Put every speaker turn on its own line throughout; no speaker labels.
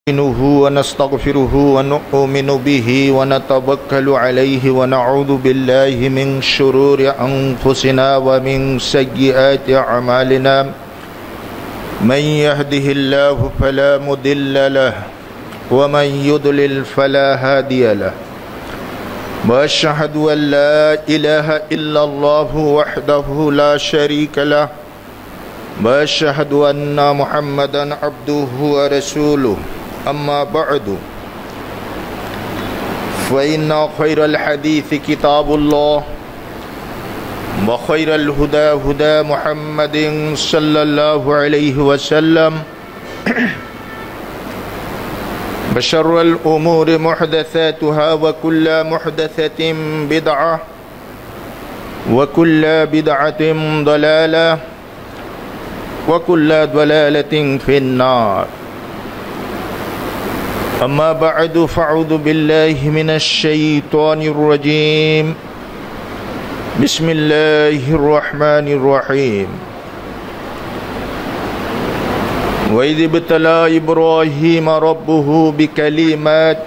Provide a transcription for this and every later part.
ونستغفره ونؤمن به ونتوكل عليه ونعوذ بالله من شرور أنفسنا ومن سيئات أعمالنا من يهده الله فلا مضل له ومن يضلل فلا هادي له وأشهد أن لا إله إلا الله وحده لا شريك له وأشهد أن محمدا عبده ورسوله أما بعد فإن خير الحديث كتاب الله وخير الهدى هدى محمد صلى الله عليه وسلم وشر الأمور محدثاتها وكل محدثة بدعة وكل بدعة ضلالة وكل ضلالة في النار أما بعد فأعوذ بالله من الشيطان الرجيم بسم الله الرحمن الرحيم وإذ ابتلى إبراهيم ربه بكلمات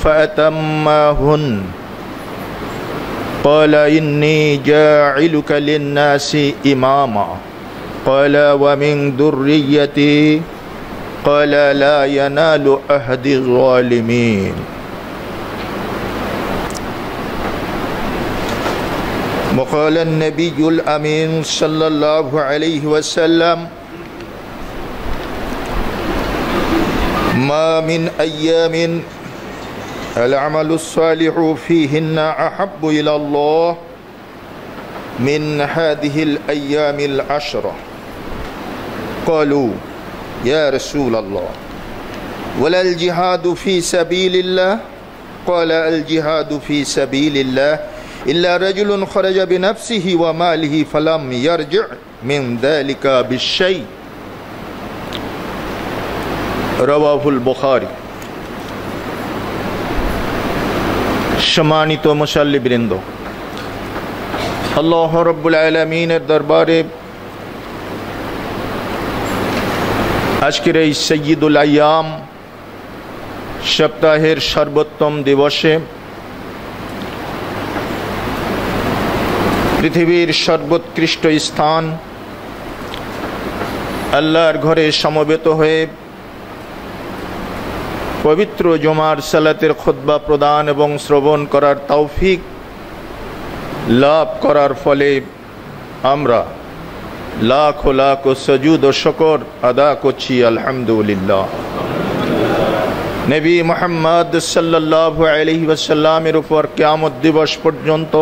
فأتمهن قال إني جاعلك للناس إماما قال ومن ذريتي قال لا ينال عهد الظالمين وقال النبي الأمين صلى الله عليه وسلم ما من أيام العمل الصالح فيهن أحب إلى الله من هذه الأيام العشرة قالوا يا رسول الله ولا الجهاد في سبيل الله قال الجهاد في سبيل الله إلا رجل خرج بنفسه وماله فلم يرجع من ذلك بالشيء رواه البخاري সম্মানিত মুসাল্লিবৃন্দ, আল্লাহ রব্বুল আলামিনের দরবারে আজকের এই সৈয়দুল আইয়াম সপ্তাহের সর্বোত্তম দিবসে পৃথিবীর সর্বোৎকৃষ্ট স্থান আল্লাহর ঘরে সমবেত হয়ে পবিত্র জুমার সালাতের খুতবা প্রদান এবং শ্রবণ করার তৌফিক লাভ করার ফলে আমরা লাখ লাখ সজুদ ও শুকর আদা করছি আলহামদুলিল্লাহ। নবী মুহাম্মদ সাল্লাল্লাহু আলাইহি ওয়াসাল্লামের উপর কিয়ামত দিবস পর্যন্ত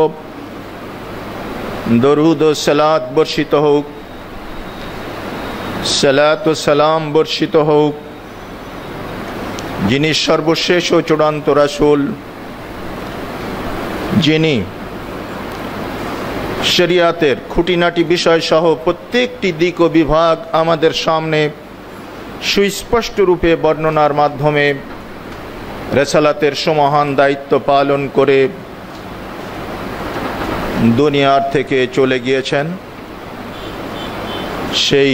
দরুদ ও সালাত বর্ষিত হোক, সালাত ও সালাম বর্ষিত হোক যিনি সর্বশেষ ও চূড়ান্ত রাসূল, যিনি শরিয়াতের খুঁটিনাটি বিষয় সহ প্রত্যেকটি দিক ও বিভাগ আমাদের সামনে সুস্পষ্ট রূপে বর্ণনার মাধ্যমে রিসালাতের সমহান দায়িত্ব পালন করে দুনিয়ার থেকে চলে গিয়েছেন। সেই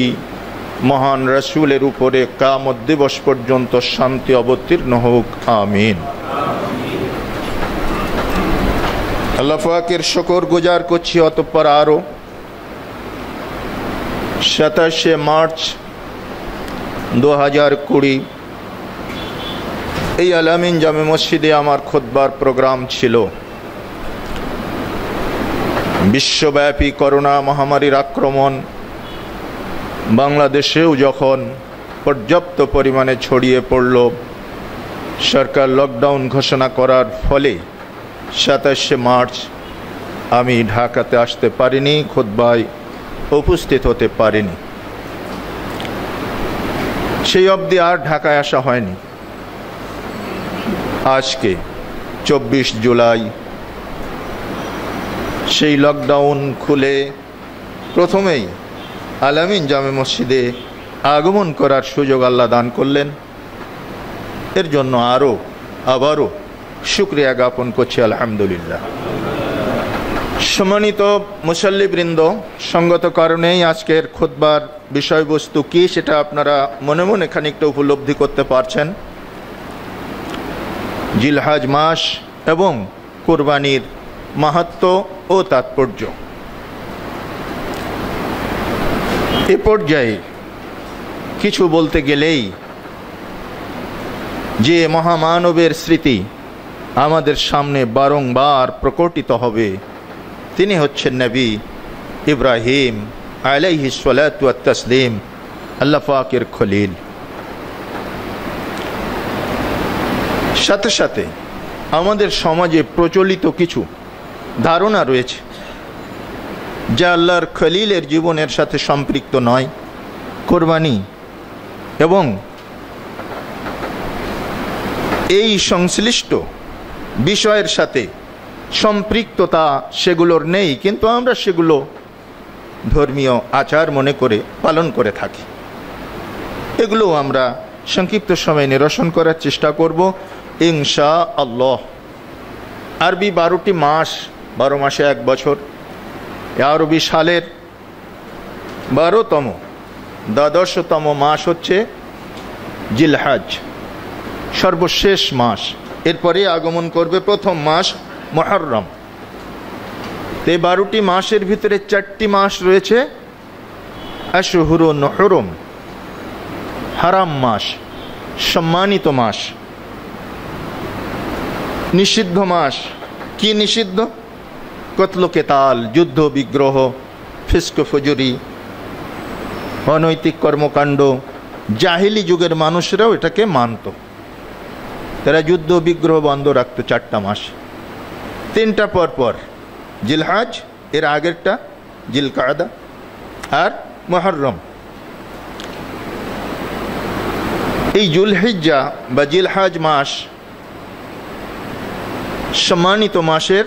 মহান রাসূলের উপরে কিয়ামত দিবস পর্যন্ত শান্তি অবতীর্ণ হোক, আমিন। আল্লাহ পাকের শুকর গুজার করছি অতঃপর আরো 27 মার্চ 2020 এই আল আমিন জামে মসজিদে আমার খুতবার প্রোগ্রাম ছিল। বিশ্বব্যাপী করোনা মহামারীর আক্রমণ বাংলাদেশেও যখন পর্যাপ্ত পরিমাণে ছড়িয়ে পড়ল, সরকার লকডাউন ঘোষণা করার ফলে 27 মার্চ আমি ঢাকাতে আসতে পারিনি, খুতবায় উপস্থিত হতে পারিনি। সেই অবধি আর ঢাকায় আসা হয়নি। আজকে 24 জুলাই সেই লকডাউন খুলে প্রথমেই আল আমিন জামে মসজিদে আগমন করার সুযোগ আল্লাহ দান করলেন। এর জন্য আবারও শুকরিয়া জ্ঞাপন করছি আলহামদুলিল্লাহ। সম্মানিত মুসল্লিবৃন্দ, সঙ্গত কারণেই আজকের খুতবার বিষয়বস্তু কি সেটা আপনারা মনে মনে খানিকটা উপলব্ধি করতে পারছেন। জিলহজ মাস এবং কুরবানির মাহাত্ম্য ও তাৎপর্য। এ পর্যায়ে কিছু বলতে গেলেই যে মহামানবের স্মৃতি আমাদের সামনে বারংবার প্রকটিত হবে, তিনি হচ্ছেন নবী ইব্রাহিম আলাইহিস সালাতু ওয়াত তাসলিম, আল্লাহ পাকের খলিল। সাথে সাথে আমাদের সমাজে প্রচলিত কিছু ধারণা রয়েছে যা আল্লাহর খলিলের জীবনের সাথে সম্পৃক্ত নয়। কোরবানি এবং এই সংশ্লিষ্ট বিষয়ের সাথে সম্পৃক্ততা সেগুলোর নেই, কিন্তু আমরা সেগুলো ধর্মীয় আচার মনে করে পালন করে থাকি। এগুলো আমরা সংক্ষিপ্ত সময় নিরসন করার চেষ্টা করব ইনশাআল্লাহ। আরবি 12টি মাস, 12 মাসে 1 বছর। আরবি সালের 12তম দ্বাদশতম মাস হচ্ছে জিলহজ, সর্বশেষ মাস। এরপরে আগমন করবে প্রথম মাস মুহররম। এই 12টি মাসের ভিতরে 4টি মাস রয়েছে আশহুরুন হুরুম, হারাম মাস, সম্মানিত মাস। নিষিদ্ধ মাস কি নিষিদ্ধ? কতল কেতাল, যুদ্ধ বিগ্রহ, ফিস্ক ফজুরি, অনৈতিক কর্মকাণ্ড। জাহিলি যুগের মানুষরাও এটাকে মানত, তারা যুদ্ধ বিগ্রহ বন্ধ রাখতো 4টা মাস। 3টা পর জিলহজ, এর আগেরটা জিলকাদা আর মুহররম। এই জুলহিজ্জা বা জিলহজ মাস সম্মানিত মাসের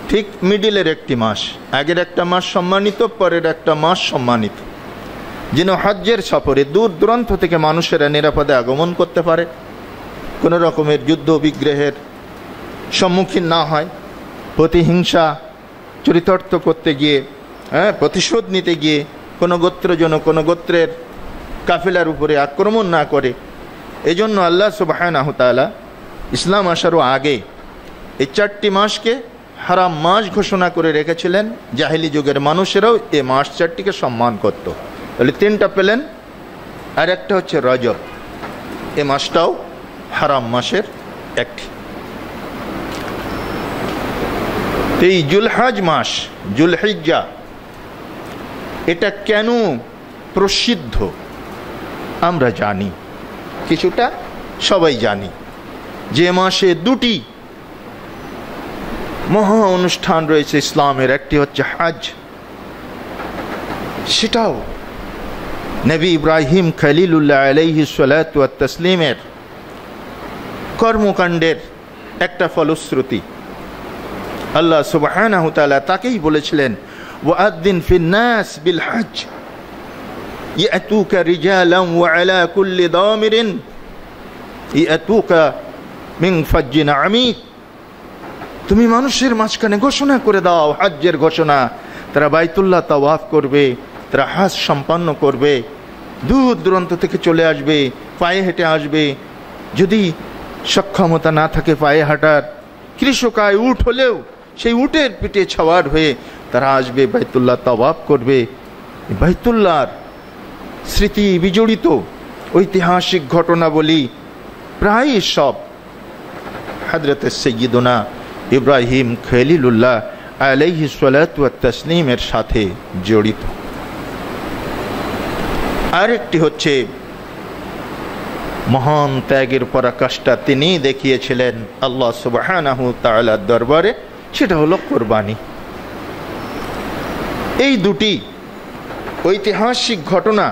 ঠিক মিডিলের একটি মাস। আগের একটা মাস সম্মানিত, পরের একটা মাস সম্মানিত, যেন হজ্জের সফরে দূর দূরান্ত থেকে মানুষেরা নিরাপদে আগমন করতে পারে, কোনো রকমের যুদ্ধ বিগ্রহের সম্মুখীন না হয়, প্রতিহিংসা চরিতার্থ করতে গিয়ে, প্রতিশোধ নিতে গিয়ে কোনো গোত্র যেন কোনো গোত্রের কাফেলার উপরে আক্রমণ না করে। এজন্য আল্লাহ সুবহানাহু ওয়া তাআলা ইসলাম আসারও আগে এই 4টি মাসকে হারাম মাস ঘোষণা করে রেখেছিলেন। জাহেলি যুগের মানুষেরাও এই মাস 4টিকে সম্মান করত। তাহলে 3টা পেলেন, আর একটা হচ্ছে রজব। এই মাসটাও হারাম মাসের একটি। এই জুলহজ মাস, জুলহিজ্জা, এটা কেন প্রসিদ্ধ আমরা জানি, কিছুটা সবাই জানি। যে মাসে 2টি মহা অনুষ্ঠান রয়েছে ইসলামের, একটি হচ্ছে হজ, সেটাও নবী ইব্রাহিম খলিলুল্লাহ আলাইহিস সালাতু ওয়াত তাসলিমের কর্মকাণ্ডের একটা ফলশ্রুতি। আল্লাহ সুবহানাহু ওয়া তাআলা তাকেই বলেছিলেন, ওয়াআদ্দিন ফিন নাস বিল হজ ইয়াতুকা রিজালান ওয়া আলা কুল্লি দামিরিন ইয়াতুকা মিন ফাজ্জিন আমিক। তুমি মানুষের মাঝখানে ঘোষণা করে দাও হজ্জের ঘোষণা। তারা বাইতুল্লাহ তাওয়াফ করবে, তারা হজ সম্পন্ন করবে, দূর দূরান্ত থেকে চলে আসবে, পায়ে হেঁটে আসবে। যদি সক্ষমতা না থাকে পায়ে হাঁটার, কৃষকায় উট হলেও সেই উটের পিঠে ছাওয়ার হয়ে তারা আসবে, বাইতুল্লাহ তাওয়াফ করবে। বাইতুল্লাহর স্মৃতি বিজড়িত ঐতিহাসিক ঘটনাবলী প্রায় সব হযরত সাইয়্যিদুনা ইব্রাহিম খলিলুল্লাহ আলাইহিস সালাতু ওয়াত তাসলিমের সাথে জড়িত। আরেকটি হচ্ছে মহান ত্যাগের পরাকাষ্ঠা তিনি দেখিয়েছিলেন আল্লাহ সুবহানাহু ওয়া তাআলার দরবারে, সেটা হলো কোরবানি। এই 2টি ঐতিহাসিক ঘটনা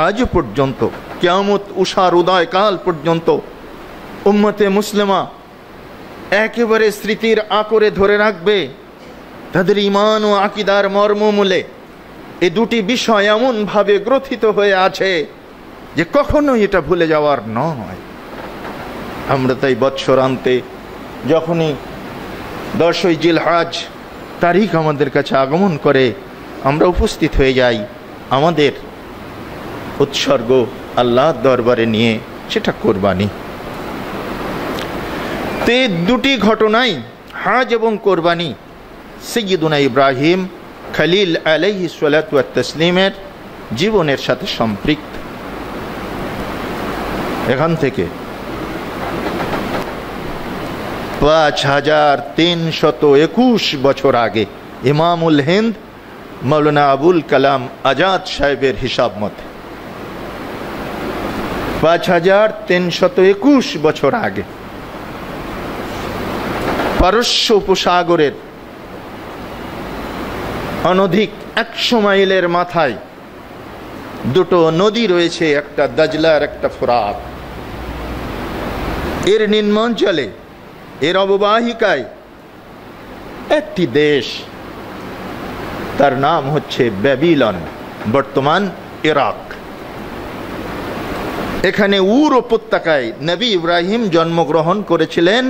আজ পর্যন্ত, কিয়ামত উষার উদয়কাল পর্যন্ত উম্মতে মুসলিমা একেবারে স্মৃতির আকরে ধরে রাখবে। তাদের ঈমান ও আকীদার মর্মমূলে এই 2টি বিষয় এমনভাবে গ্রথিত হয়ে আছে যে কখনোই এটা ভুলে যাওয়ার নয়। আমরা তাই বৎসরান্তে যখনই 10ই জিলহজ তারিখ আমাদের কাছে আগমন করে, আমরা উপস্থিত হয়ে যাই আমাদের উৎসর্গ আল্লাহর দরবারে নিয়ে, সেটা কোরবানি। তে দুটি ঘটনাই হজ এবং কোরবানি সাইয়্যিদুনা ইব্রাহিম খলিল আলাইহিস সালাতু ওয়াত তাসলিমের জীবনের সাথে সম্পৃক্ত। এখান থেকে 5321 বছর আগে ইমামুল হিন্দ মৌলানা আবুল কালাম আজাদ সাহেবের হিসাব মতে 5321 বছর আগে পারস্য উপসাগরের অনধিক 100 মাইলের মাথায় দুটো নদী রয়েছে, একটা দাজলা আর একটা ফোরাত। এর নিম্নাঞ্চলে, এর অববাহিকায় একটি দেশ, তার নাম হচ্ছে ব্যাবিলন, বর্তমান ইরাক। এখানে উর উপত্যকায় নবী ইব্রাহিম জন্মগ্রহণ করেছিলেন।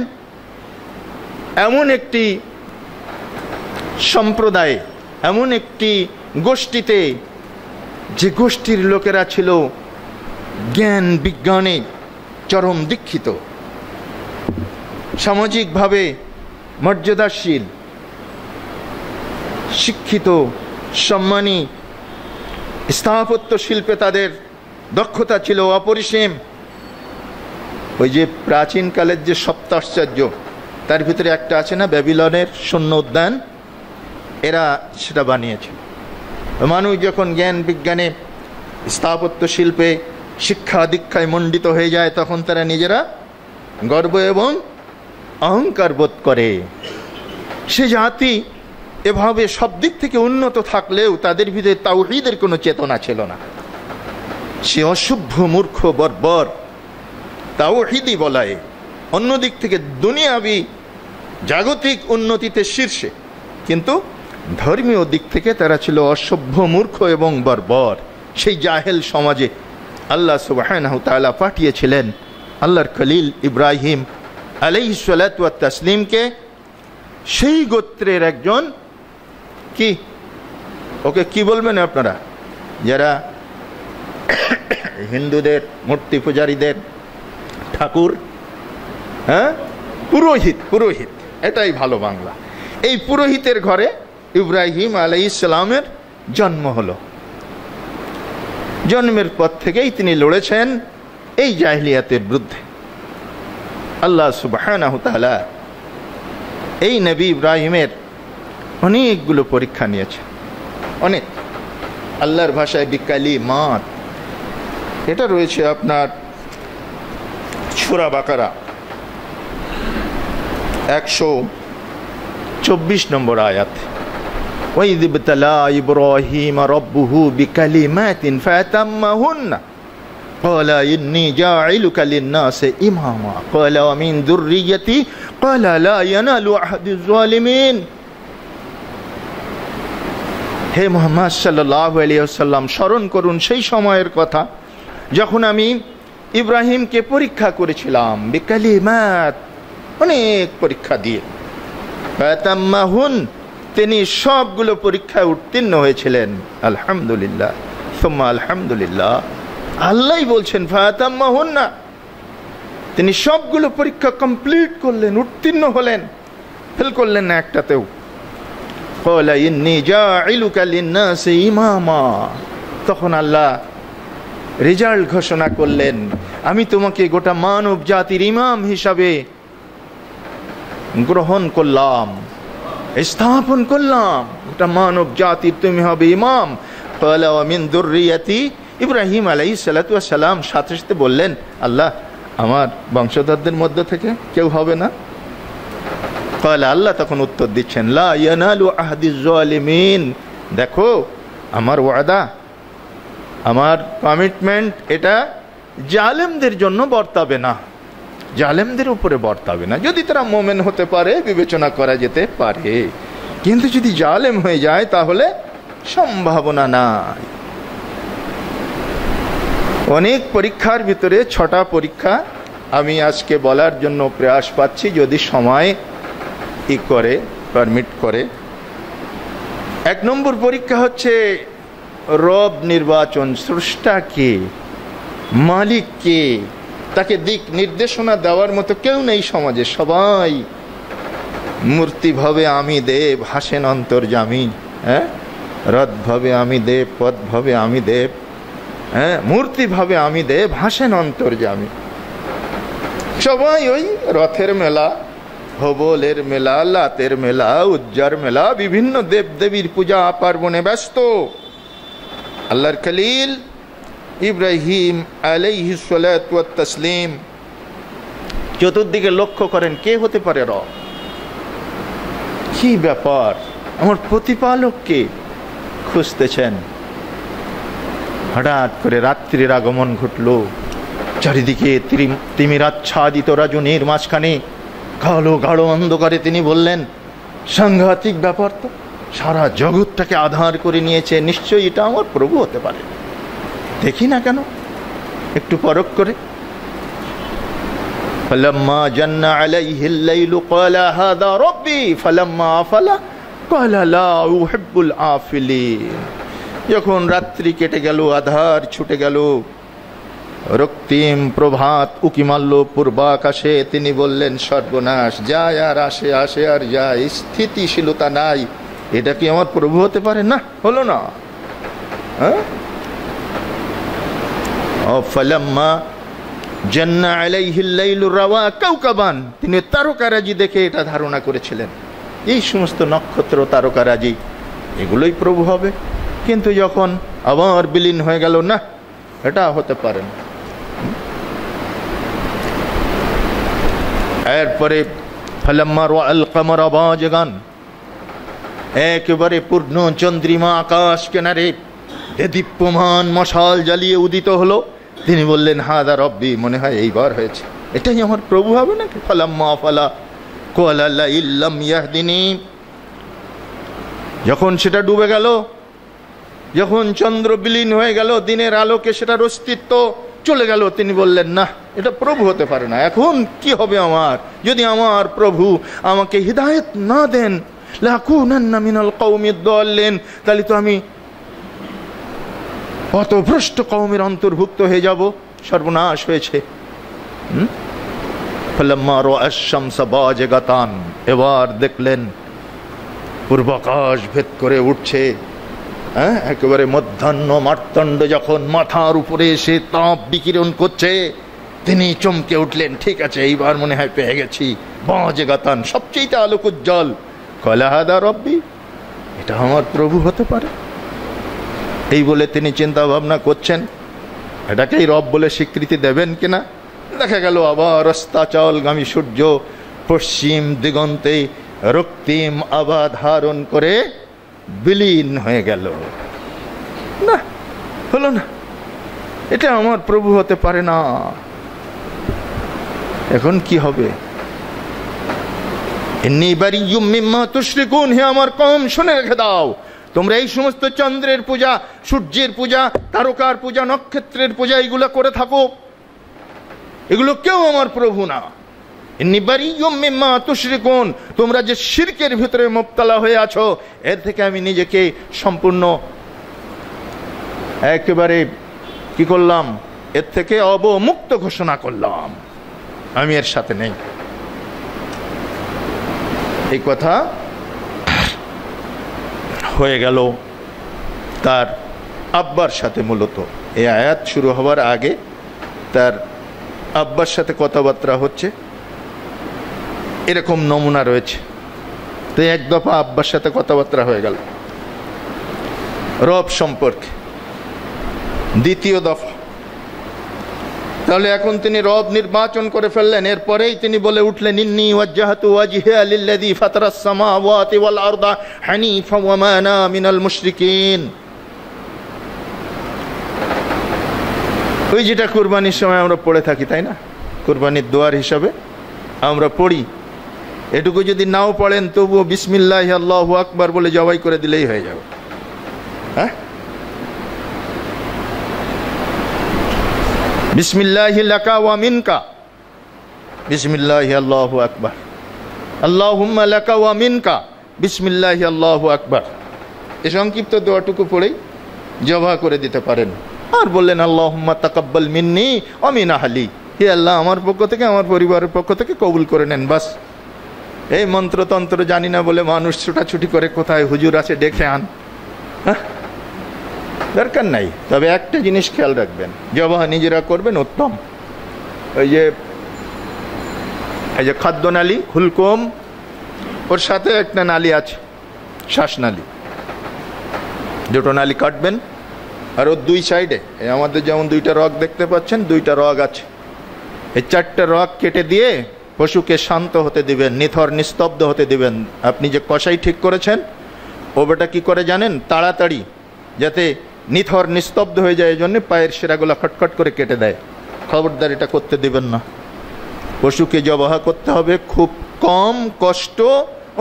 এমন একটি সম্প্রদায়ে, এমন একটি গোষ্ঠীতে, যে গোষ্ঠীর লোকেরা ছিল জ্ঞান বিজ্ঞানে চরম দীক্ষিত, সামাজিকভাবে মর্যাদাশীল, শিক্ষিত, সম্মানী, স্থাপত্য শিল্পে তাদের দক্ষতা ছিল অপরিসীম। ওই যে প্রাচীনকালের যে সপ্তাশ্চর্য, তার ভিতরে একটা আছে না, ব্যাবিলনের শূন্য উদ্যান, এরা সেটা বানিয়েছে। মানুষ যখন জ্ঞান বিজ্ঞানে, স্থাপত্য শিল্পে, শিক্ষা দীক্ষায় মণ্ডিত হয়ে যায়, তখন তারা নিজেরা গর্ব এবং অহংকার বোধ করে। সে জাতি এভাবে সব দিক থেকে উন্নত থাকলেও তাদের ভিতরে তাওহীদের কোনো চেতনা ছিল না। সে অসভ্য, মূর্খ, বর্বর, তাওহীদি বলায়। অন্য দিক থেকে দুনিয়াবি জাগতিক উন্নতিতে শীর্ষে, কিন্তু ধর্মীয় দিক থেকে তারা ছিল অসভ্য, মূর্খ এবং বর্বর। সেই জাহেল সমাজে আল্লাহ সুবহানাহু ওয়া তাআলা পাঠিয়েছিলেন আল্লাহর খলিল ইব্রাহিম আলাইহিস সালাতু ওয়াত তাসলিমকে। সেই গোত্রের একজন, কি ওকে কি বলবেন আপনারা, যারা হিন্দুদের মূর্তি পূজারীদের ঠাকুর, হ্যাঁ, পুরোহিত, পুরোহিত, এটাই ভালো বাংলা। এই পুরোহিতের ঘরে ইব্রাহিম আলাইহিস সালামের জন্ম হলো। জন্মের পর থেকেই তিনি লড়েছেন এই জাহিলিয়াতের বিরুদ্ধে। আল্লাহ সুবহানাহু ওয়া তাআলা এই নবী ইব্রাহিমের অনেকগুলো পরীক্ষা নিয়েছে, অনেক। আল্লাহর ভাষায় বিকালিমাত, এটা রয়েছে আপনার সূরা বাকারা 124 নম্বর আয়াত। وَإِذِ ابْتَلَى إِبْرَاهِيمَ رَبُّهُ بِكَلِمَاتٍ فَأَتَمَّهُنَّ قَالَ إِنِّي جَاعِلُكَ لِلنَّاسِ إِمَامًا قَالَ وَمِنْ ذُرِّيَّتِي قَالَ لَا يَنَالُ عَهْدِ الظَّالِمِينَ। হে মুহাম্মদ সাল্লাল্লাহু আলাইহি ওয়াসাল্লাম, স্মরণ করুন সেই সময়ের কথা যখন আমি ইব্রাহিমকে পরীক্ষা করেছিলাম, বিকালিমাত, অনেক পরীক্ষা দিয়ে। ফাতাম্মাহুন, তিনি সবগুলো পরীক্ষায় উত্তীর্ণ হয়েছিলেন। আলহামদুলিল্লাহ, সুম্মা আলহামদুলিল্লাহ। আল্লাহই বলছেন ফাতাম্মাহুন না, তিনি সবগুলো পরীক্ষা কমপ্লিট করলেন, উত্তীর্ণ হলেন, ফেল করলেন না একটাতেও। ক্বালা ইন্নী জাইলুকা লিন-নাসি ইমামা, তখন আল্লাহ রেজাল্ট ঘোষণা করলেন, আমি তোমাকে গোটা মানব জাতির ইমাম হিসাবে গ্রহণ করলাম, স্থাপন করলাম। গোটা মানব জাতির তুমি হবে ইমাম। ক্বালা ওয়া মিন যুররিয়াতি, ইব্রাহিম আলাইহিস সালাতু ওয়াস সালাম সাথে সাথে বললেন, আল্লাহ আমার বংশধরদের মধ্য থেকে কেউ হবে না? ক্বালা, আল্লাহ তখন উত্তর দিচ্ছেন, লা ইয়ানালু আহদিজ জালিমিন, দেখো আমার ওয়াদা, আমার কমিটমেন্ট, এটা জালেমদের জন্য বর্তাবে না, জালেমদের উপরে বর্তাবে না। যদি তারা মোমেন হতে পারে বিবেচনা করা যেতে পারে, কিন্তু যদি জালেম হয়ে যায় তাহলে সম্ভাবনা নাই। অনেক পরীক্ষার ভিতরে 6টা পরীক্ষা আমি আজকে বলার জন্য প্রয়াস পাচ্ছি, যদি সময় করে, পারমিট করে। 1 নম্বর পরীক্ষা হচ্ছে রব নির্বাচন, স্রষ্টা কে, মালিক কে, তাকে দিক নির্দেশনা দেওয়ার মতো কেউ নেই সমাজে। সবাই মূর্তি ভাবে আমি দেব, হাসেন অন্তর্যামী। হ্যাঁ, রথ ভাবে আমি দেব, পথ ভাবে আমি দেব, হ্যাঁ, মূর্তি ভাবে আমি দেব, হাসেন অন্তর্যামী। সবাই ওই রথের মেলা, হবলের মেলা, লাতের মেলা, উজ্জার মেলা, বিভিন্ন দেব দেবীর পূজা পার্বণে ব্যস্ত। আল্লাহর খলিল ইব্রাহিম আলাইহিস সালাতু ওয়াত তাসলিম চতুর্দিকে লক্ষ্য করেন, কে হতে পারে রব? কি ব্যাপার, আমার প্রতিপালককে খুঁজতেছেন। হঠাৎ করে রাত্রির আগমন ঘটল। চারিদিকে তিমিরাচ্ছাদিত রজনীর মাঝখানে কালো গাঢ় অন্ধকারে তিনি বললেন, সাংঘাতিক ব্যাপার তো, সারা জগৎটাকে আধার করে নিয়েছে, নিশ্চয়ই এটা আমার প্রভু হতে পারে। দেখি না কেন, একটু পরখ করে। فلما جن عليه الليل قال هذا ربي فلما أفل قال لا أحب الآفلين। যখন রাত্রি কেটে গেল, আধার ছুটে গেল, রক্তিম প্রভাত উকি মারল পূর্বাকাশে, তিনি বললেন, সর্বনাশ, যায় আর আসে, আসে আর যায়, স্থিতিশীলতা নাই, এটা কি আমার প্রভু হতে পারে? না, হলো না। হ্যাঁ, ফালাম্মা জান্না আলাইহিল লাইলু রাওয়া কাওকাবান, তিনি তারকারাজি দেখে এটা ধারণা করেছিলেন এই সমস্ত নক্ষত্র তারকারাজি এগুলোই প্রভু হবে। কিন্তু যখন আবার বিলীন হয়ে গেল, না, এটা হতে পারে না। এরপরে ফালাম্মা রাআল কামারা বাজিগান, একেবারে পূর্ণ চন্দ্রিমা আকাশ কিনারে দীপ্যমান মশাল জ্বালিয়ে উদিত হলো। তিনি বললেন, হাদা রব্বি, মনে হয় এইবার হয়েছে, এটাই আমার প্রভু হবে নাকি? ফালাম্মা ফালা ক্বালা লা ইল্লাম ইয়াহদিনি, যখন সেটা ডুবে গেল, যখন চন্দ্র বিলীন হয়ে গেল, দিনের আলোকে সেটার অস্তিত্ব চলে গেল, তিনি বললেন, না, এটা প্রভু হতে পারে না। এখন কি হবে আমার, যদি আমার প্রভু আমাকে হিদায়াত না দেন, লাকুনান্না মিনাল কওমিদ দাল্লিন, তাহলে তো আমি পথভ্রষ্ট কওমের অন্তর্ভুক্ত হয়ে যাব, সর্বনাশ হয়েছে। ফালাম্মা রাআশ শামসা বাজিগাতান, এবার দেখলেন পূর্বাকাশ ভেদ করে উঠছে, হ্যাঁ, একেবারে মধ্যাহ্ন মার্তণ্ড যখন মাথার উপরে এসে তাপ বিকিরণ করছে, তিনি চমকে উঠলেন, ঠিক আছে, এইবার মনে হয় পেয়ে গেছি, বাজিগাতান, সবচেয়ে আলোক উজ্জ্বল। ক্বালা হাদা রব্বি, এটা আমার প্রভু হতে পারে। এই বলে তিনি চিন্তা ভাবনা করছেন এটাকেই রব বলে স্বীকৃতি দেবেন কিনা। দেখা গেল আবার অস্তাচলগামী সূর্য পশ্চিম দিগন্তে রক্তিম আভা ধারণ করে বিলীন হয়ে গেল। না, হলো না, এটা আমার প্রভু হতে পারে না। এখন কি হবে? ইন্নী বারিয়্যুম মিম্মা তুশরিকুন, হে আমার কওম, শুনে রেখে দাও, তোমরা এই সমস্ত চন্দ্রের পূজা, সূর্যের পূজা, তারকার পূজা, নক্ষত্রের পূজা এগুলো করে থাকো, এগুলো কেউ আমার প্রভু না। ইন্নী বারিয়্যুম মিম্মা তুশরিকুন, তোমরা যে শিরকের ভিতরে মুবতালা হয়ে আছো, এর থেকে আমি নিজেকে সম্পূর্ণ একেবারে কি করলাম, এর থেকে অবমুক্ত ঘোষণা করলাম, আমি এর সাথে নেই। এই কথা হয়ে গেল তার আব্বার সাথে। মূলত এই আয়াত শুরু হওয়ার আগে তার আব্বার সাথে কথাবার্তা হচ্ছে, এরকম নমুনা রয়েছে। তো এক দফা আব্বার সাথে কথাবার্তা হয়ে গেল রব সম্পর্কে। দ্বিতীয় দফা, তাহলে এখন তিনি রব নির্বাচন করে ফেললেন। এরপরেই তিনি বলে উঠলেন, ইন্নী ওয়াজ্জাহতু ওয়াজহিয়া লিল্লাযী ফাতারাস সামাওয়াতি ওয়াল আরদা হানিফা ওয়া মা আনা মিনাল মুশরিকিন। ওই যেটা কুরবানির সময় আমরা পড়ে থাকি, তাই না? কুরবানির দোয়ার হিসাবে আমরা পড়ি, এটুকু যদি নাও পড়েন তবুও বিসমিল্লাহি আল্লাহু আকবার বলে জবাই করে দিলেই হয়ে যাবে। হ্যাঁ, বিসমিল্লাহি লাকা ওয়া মিনকা, বিসমিল্লাহি আল্লাহু আকবার, আল্লাহুম্মা লাকা ওয়া মিনকা, বিসমিল্লাহি আল্লাহু আকবার। এই সংক্ষিপ্ত দোয়াটুকু পড়েই জবাই করে দিতে পারেন। আর বললেন, আল্লাহুম্মা তাকাব্বাল মিন্নি ওয়া মিন আহলি, হে আল্লাহ, আমার পক্ষ থেকে, আমার পরিবারের পক্ষ থেকে কবুল করে নেন। বাস, এই মন্ত্রতন্ত্র জানি না বলে মানুষ ছুটাছুটি করে কোথায় হুজুর আছে ডেকে আন, দরকার নাই। তবে একটা জিনিস খেয়াল রাখবেন, জবাহ নিজেরা করবেন উত্তম। ওই যে খাদ্যনালী, হুলকুম, ওর সাথে একটা নালী আছে শ্বাসনালী, দুটো নালী কাটবেন। আর ওর দুই সাইডে আমাদের যেমন দুইটা রগ দেখতে পাচ্ছেন, দুইটা রগ আছে, এই চারটে রগ কেটে দিয়ে পশুকে শান্ত হতে দিবেন, নিথর নিস্তব্ধ হতে দিবেন। আপনি যে কষাই ঠিক করেছেন, ও বেটা কি করে জানেন, তাড়াতাড়ি যাতে নিথর নিস্তব্ধ হয়ে যায়, এই জন্য পায়ের শিরাগুলো খটখট করে কেটে দেয়। খবরদার এটা করতে দিবেন না। পশুকে জবাহ করতে হবে খুব কম কষ্ট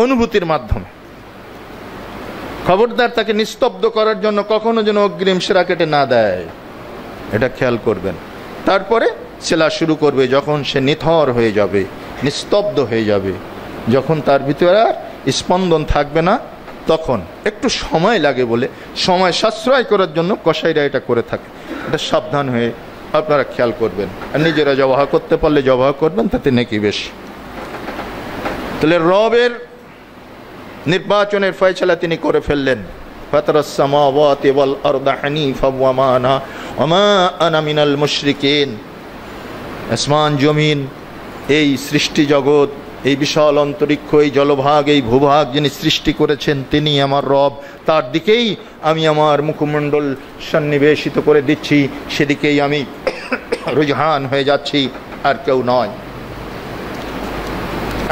অনুভূতির মাধ্যমে। খবরদার তাকে নিস্তব্ধ করার জন্য কখনো যেন অগ্রিম শিরা কেটে না দেয়, এটা খেয়াল করবেন। তারপরে সেলা শুরু করবে যখন সে নিথর হয়ে যাবে, নিস্তব্ধ হয়ে যাবে, যখন তার ভিতরে আর স্পন্দন থাকবে না, তখন একটু সময় লাগে বলে সময় সাশ্রয় করার জন্য কসাইরা এটা করে থাকে। এটা সাবধান হয়ে আপনারা খেয়াল করবেন। আর নিজেরা জবাহ করতে পারলে জবাহ করবেন, তাতে নেকি বেশি। তাহলে রবের নির্বাচনের ফয়সালা তিনি করে ফেললেন। ফাতারাস সামাওয়াতি ওয়াল আরদা হানিফা ওয়া মা আনা মিনাল মুশরিকিন। আসমান জমিন, এই সৃষ্টি জগৎ, এই বিশাল অন্তরিক্ষ, এই জলভাগ, এই ভূভাগ যিনি সৃষ্টি করেছেন তিনি আমার রব। তার দিকেই আমি আমার মুখমণ্ডল সন্নিবেশিত করে দিচ্ছি, সেদিকেই আমি রুজহান হয়ে যাচ্ছি, আর কেউ নয়।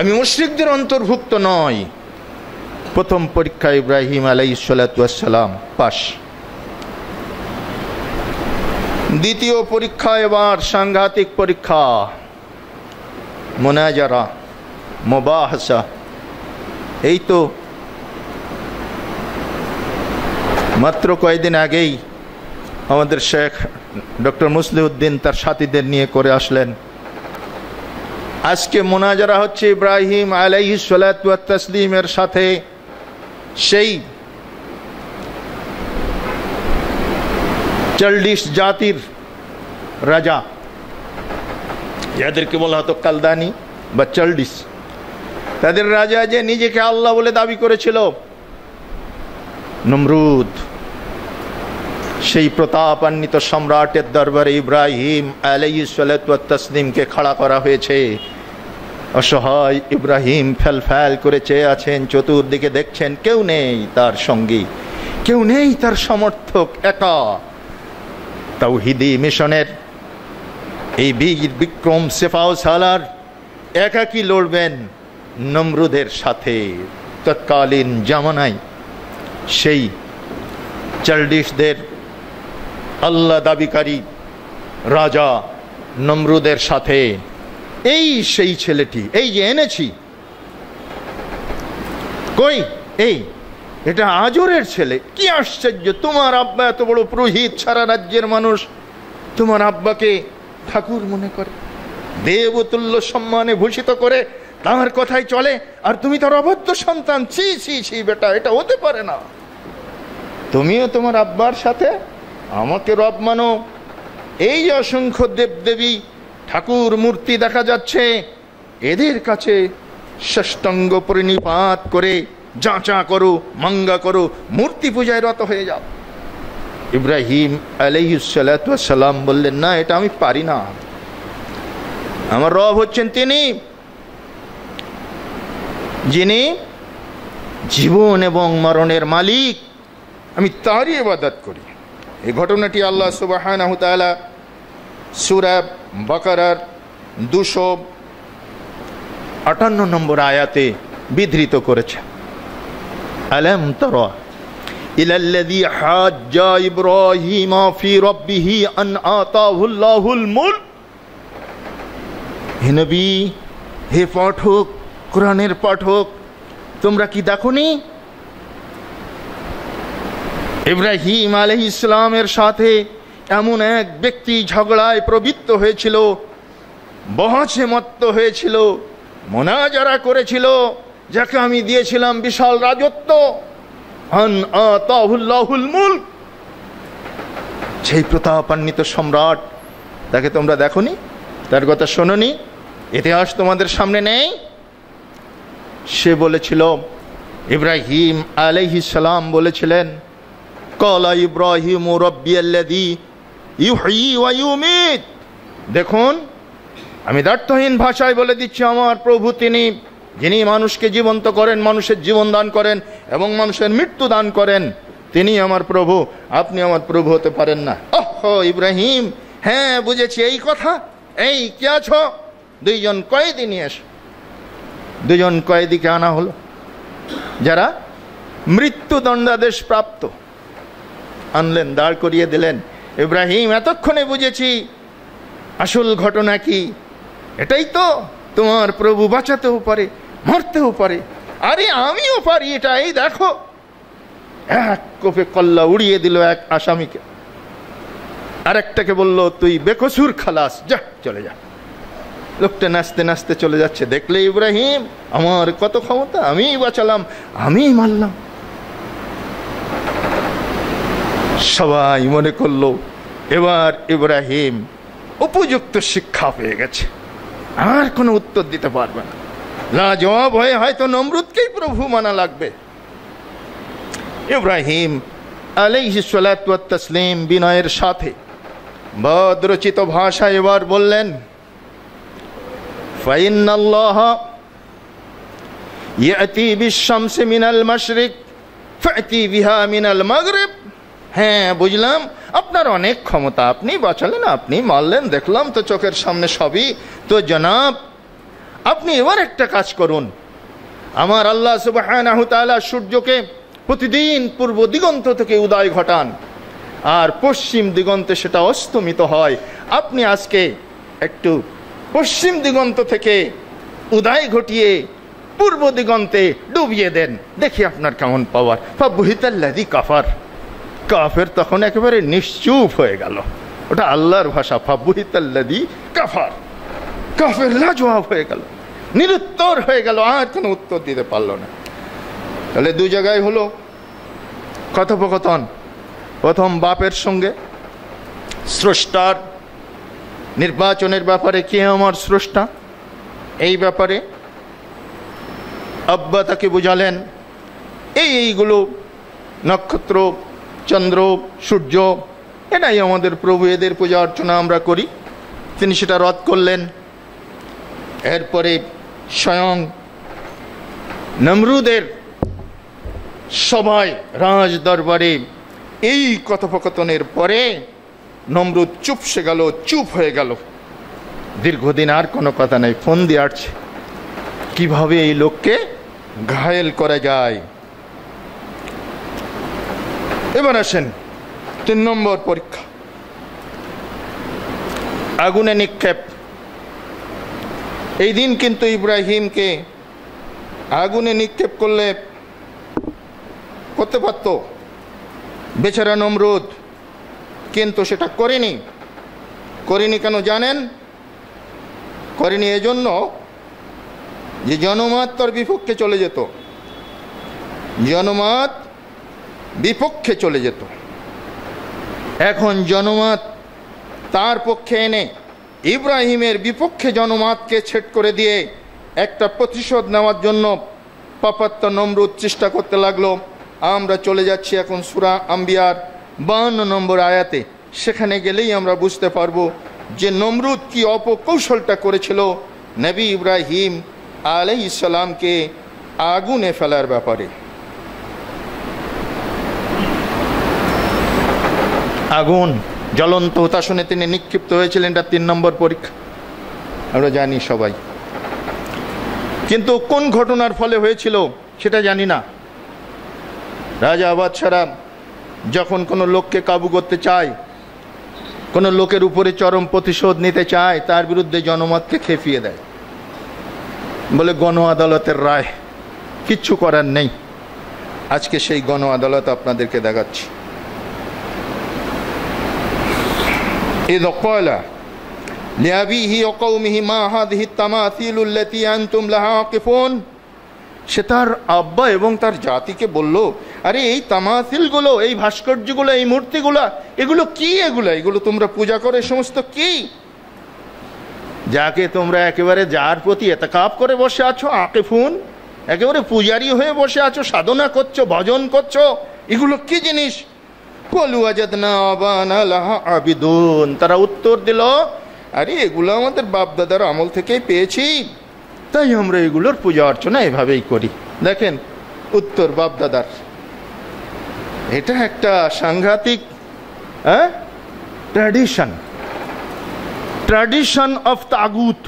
আমি মুশরিকদের অন্তর্ভুক্ত নয়। প্রথম পরীক্ষা ইব্রাহিম আলাইহিস সালাতু ওয়াস সালাম পাস। দ্বিতীয় পরীক্ষা এবার সাংঘাতিক পরীক্ষা, মুনাজারা, মুবাহাসা। এই তো মাত্র কয়েকদিন আগেই আমাদের শেখ ডক্টর মুসলিউদ্দিন তার সাথীদের নিয়ে করে আসলেন। আজকে মুনাজারা হচ্ছে ইব্রাহিম আলাইহিস সালাতু ওয়াত তাসলিমের সাথে সেই চল্ডিস জাতির রাজা, যাদেরকে বলা হতো কালদানি বা চল্ডিস, তাদের রাজা যে নিজেকে আল্লাহ বলে দাবি করেছিল, নমরুদ। সেই প্রতাপান্বিত সম্রাটের দরবারে ইব্রাহিম আলাইহিস সালাতু ওয়াত তাসলিমকে খাড়া করা হয়েছে। অসহায় ইব্রাহিম ফ্যাল করে চেয়ে আছেন, চতুর্দিকে দেখছেন কেউ নেই তার সঙ্গী, কেউ নেই তার সমর্থক, একা। তাওহীদি মিশনের এই বীর বিক্রম সেফাও সালার একাকী লড়বেন নমরুদের সাথে। তৎকালীন জামানায় সেই চল্ডিসদের আল্লাহ দাবিকারী রাজা নমরুদের সাথে এই সেই ছেলেটি, এই যে এনেছি, কই এই এটা আজরের ছেলে। কি আশ্চর্য, তোমার আব্বা এত বড় পুরোহিত, সারা রাজ্যের মানুষ তোমার আব্বাকে ঠাকুর মনে করে, দেবতুল্য সম্মানে ভূষিত করে, তার কথাই চলে, আর তুমি তার অবদ্ধ সন্তান। ছি ছি ছি বেটা, এটা হতে পারে না। তুমিও তোমার আব্বার সাথে আমাকে রব মানো। এই অসংখ্য দেবদেবী ঠাকুর মূর্তি দেখা যাচ্ছে, এদের কাছে ষষ্ঠাঙ্গ পরিণিপাত করে যাচা করো, মাঙ্গা করো, মূর্তি পূজায় রত হয়ে যাও। ইব্রাহিম আলাইহিস সালাতু ওয়াস সালাম বললেন, না, এটা আমি পারি না। আমার রব হচ্ছেন তিনি যিনি জীবন এবং মরণের মালিক, আমি তারই ইবাদত করি। এই ঘটনাটি আল্লাহ সুবহানাহু ওয়া তাআলা সূরা বাকারার 258 নম্বর আয়াতে বিধৃত করেছে। আলাম তারা ইলাল্লাযী হাজ্জা ইব্রাহিমা ফি রাব্বিহি আন আতাহুল্লাহুল মুলক। হে নবী, হে পাঠক, কোরআনের পাঠক, তোমরা কি দেখোনি ইব্রাহিম আলাইহিস সালামের সাথে এমন এক ব্যক্তি ঝগড়ায় প্রবৃত্ত হয়েছিল, বহসে মত্ত হয়েছিল, মুনাজারা করেছিল, যাকে আমি দিয়েছিলাম বিশাল রাজত্ব। আন আতাহুল্লাহুল মুলক, সেই প্রতাপান্বিত সম্রাট, তাকে তোমরা দেখোনি? তার কথা শোনোনি? ইতিহাস তোমাদের সামনে নেই? সে বলেছিল, ইব্রাহিম আলাইহিস সালাম বলেছিলেন, ক্বালা ইব্রাহিমু রাব্বিয়াল্লাযী ইউহয়ী ওয়া ইউমীত। দেখুন, আমি দ্ব্যর্থহীন ভাষায় বলে দিচ্ছি, আমার প্রভু তিনি, যিনি মানুষকে জীবন্ত করেন, মানুষের জীবন দান করেন এবং মানুষের মৃত্যু দান করেন, তিনি আমার প্রভু। আপনি আমার প্রভু হতে পারেন না। ওহ ইব্রাহিম, হ্যাঁ বুঝেছি এই কথা। এই কে আছো? দুইজন কয়েদি নিয়ে এসো। দুজন কয়েদিকে আনা হলো, যারা মৃত্যুদণ্ডাদেশ প্রাপ্ত। আনলেন, দাঁড় করিয়ে দিলেন। ইব্রাহিম, এতক্ষণে বুঝেছি আসল ঘটনা কি। এটাই তো, তোমার প্রভু বাঁচাতেও পারে, মরতেও পারে। আরে আমিও পারি এটা, এই দেখো। এক কোপে কল্লা উড়িয়ে দিল এক আসামিকে, আরেকটাকে বলল, তুই বেকসুর খালাস, যা চলে যা। লোকটা নাচতে নাচতে চলে যাচ্ছে। দেখলে ইব্রাহিম, আমার কত ক্ষমতা, আমি বাঁচালাম, আমি মারলাম। সবাই মনে করলো এবার ইব্রাহিম উপযুক্ত শিক্ষা পেয়ে গেছে, আর কোনো উত্তর দিতে পারবে না। লাজবাব হয়ে হয়তো নমরুদকেই প্রভু মানা লাগবে। ইব্রাহিম আলাইহিস সালাতু ওয়াত তাসলিম বিনয়ের সাথে ভদ্রচিত ভাষায় এবার বললেন, ফাইন্নাল্লাহ ইয়াতি বিশ-শামসি মিনাল মাশরিক ফাতি বিহা মিনাল মাগরিব। হ্যাঁ বুঝলাম, আপনার অনেক ক্ষমতা, আপনি বাঁচালেন, আপনি মারলেন, দেখলাম তো চোখের সামনে সবই। তো জনাব, আপনি এবার একটা কাজ করুন, আমার আল্লাহ সুবহানাহু তাআলা সূর্যকে প্রতিদিন পূর্ব দিগন্ত থেকে উদয় ঘটান, আর পশ্চিম দিগন্তে সেটা অস্তমিত হয়। আপনি আজকে একটু পশ্চিম দিগন্ত থেকে উদয় ঘটিয়ে পূর্ব দিগন্তে ডুবিয়ে দেন, দেখি আপনার কেমন পাওয়ার। ফাবুহিতাল্লাযী কাফার। কাফের তখন একেবারে নিশ্চুপ হয়ে গেল। ওটা আল্লাহর ভাষা, ফাবুহিতাল্লাযী কাফার। কাফের লাজবাব হয়ে গেল, নিরুত্তর হয়ে গেল, আর কোনো উত্তর দিতে পারল না। তাহলে দুই জায়গায় হলো কথোপকথন। প্রথম বাপের সঙ্গে, স্রষ্টার নির্বাচনের ব্যাপারে, কে আমার স্রষ্টা, এই ব্যাপারে আব্বা তাকে বুঝালেন এইগুলো, নক্ষত্র, চন্দ্র, সূর্য, এটাই আমাদের প্রভু, এদের পূজা অর্চনা আমরা করি। তিনি সেটা রদ করলেন। এরপরে স্বয়ং নমরুদের সভায়, রাজ দরবারে এই কথোপকথনের পরে নমরুদ চুপসে গেল, চুপ হয়ে গেল। দীর্ঘদিন আর কোনো কথা নাই, ফোন দিয়ে আসছে কিভাবে এই লোককে ঘায়েল করা যায়। এবার আসেন 3 নম্বর পরীক্ষা, আগুনে নিক্ষেপ। এই দিন কিন্তু ইব্রাহিমকে আগুনে নিক্ষেপ করতে পারত বেচারা নমরুদ, কিন্তু সেটা করেনি। কেন জানেন? করেনি এজন্য যে জনমত তার বিপক্ষে চলে যেত, জনমত বিপক্ষে চলে যেত। এখন জনমত তার পক্ষে এনে ইব্রাহিমের বিপক্ষে জনমতকে ছেদ করে দিয়ে একটা প্রতিশোধ নেওয়ার জন্য পাপাত্ত নমরুদ চেষ্টা করতে লাগলো। আমরা চলে যাচ্ছি এখন সূরা আম্বিয়ার 52 নম্বর আয়াতে। সেখানে গেলেই আমরা বুঝতে পারবো যে নমরুদ কি অপকৌশলটা করেছিল নবী ইব্রাহিম আলাইহিস সালামকে আগুনে ফেলার ব্যাপারে। আগুন জ্বলন্ত হুতাশনে তিনি নিক্ষিপ্ত হয়েছিলেন, এটা 3 নম্বর পরীক্ষা, আমরা জানি সবাই। কিন্তু কোন ঘটনার ফলে হয়েছিল সেটা জানি না। রাজা বাদশারা যখন কোনো লোককে কাবু করতে চায়, কোনো লোকের উপরে চরম প্রতিশোধ নিতে চায়, তার বিরুদ্ধে জনমতকে খেপিয়ে দেয়, বলে গণ আদালতের রায়, কিচ্ছু করার নেই। আজকে সেই গণ আদালত আপনাদেরকে দেখাচ্ছি। إذ قال لأبيه وقومه ما هذه التماثيل التي أنتم لها عاكفون। সে তার আব্বা এবং তার জাতিকে বলল, আরে এই তামাসিলগুলো, এই ভাস্কর্যগুলো, এই মূর্তিগুলো, এগুলো কি? এগুলো তোমরা পূজা করে সমস্ত কি? যাকে তোমরা একেবারে যার প্রতি এতেকাব করে বসে আছো, আকিফুন, একেবারে পূজারি হয়ে বসে আছো, সাধনা করছো, ভজন করছো, এগুলো কি জিনিস? কলু ওয়াজাদনা আবানা লাহা আবিদুন, তারা উত্তর দিল, আরে এগুলো আমাদের বাপ দাদার আমল থেকেই পেয়েছি, তাই আমরা এগুলোর পূজা অর্চনা এভাবেই করি। দেখেন উত্তর বাপ দাদার, এটা একটা সাংঘাতিক ট্র্যাডিশন অফ তাগুত।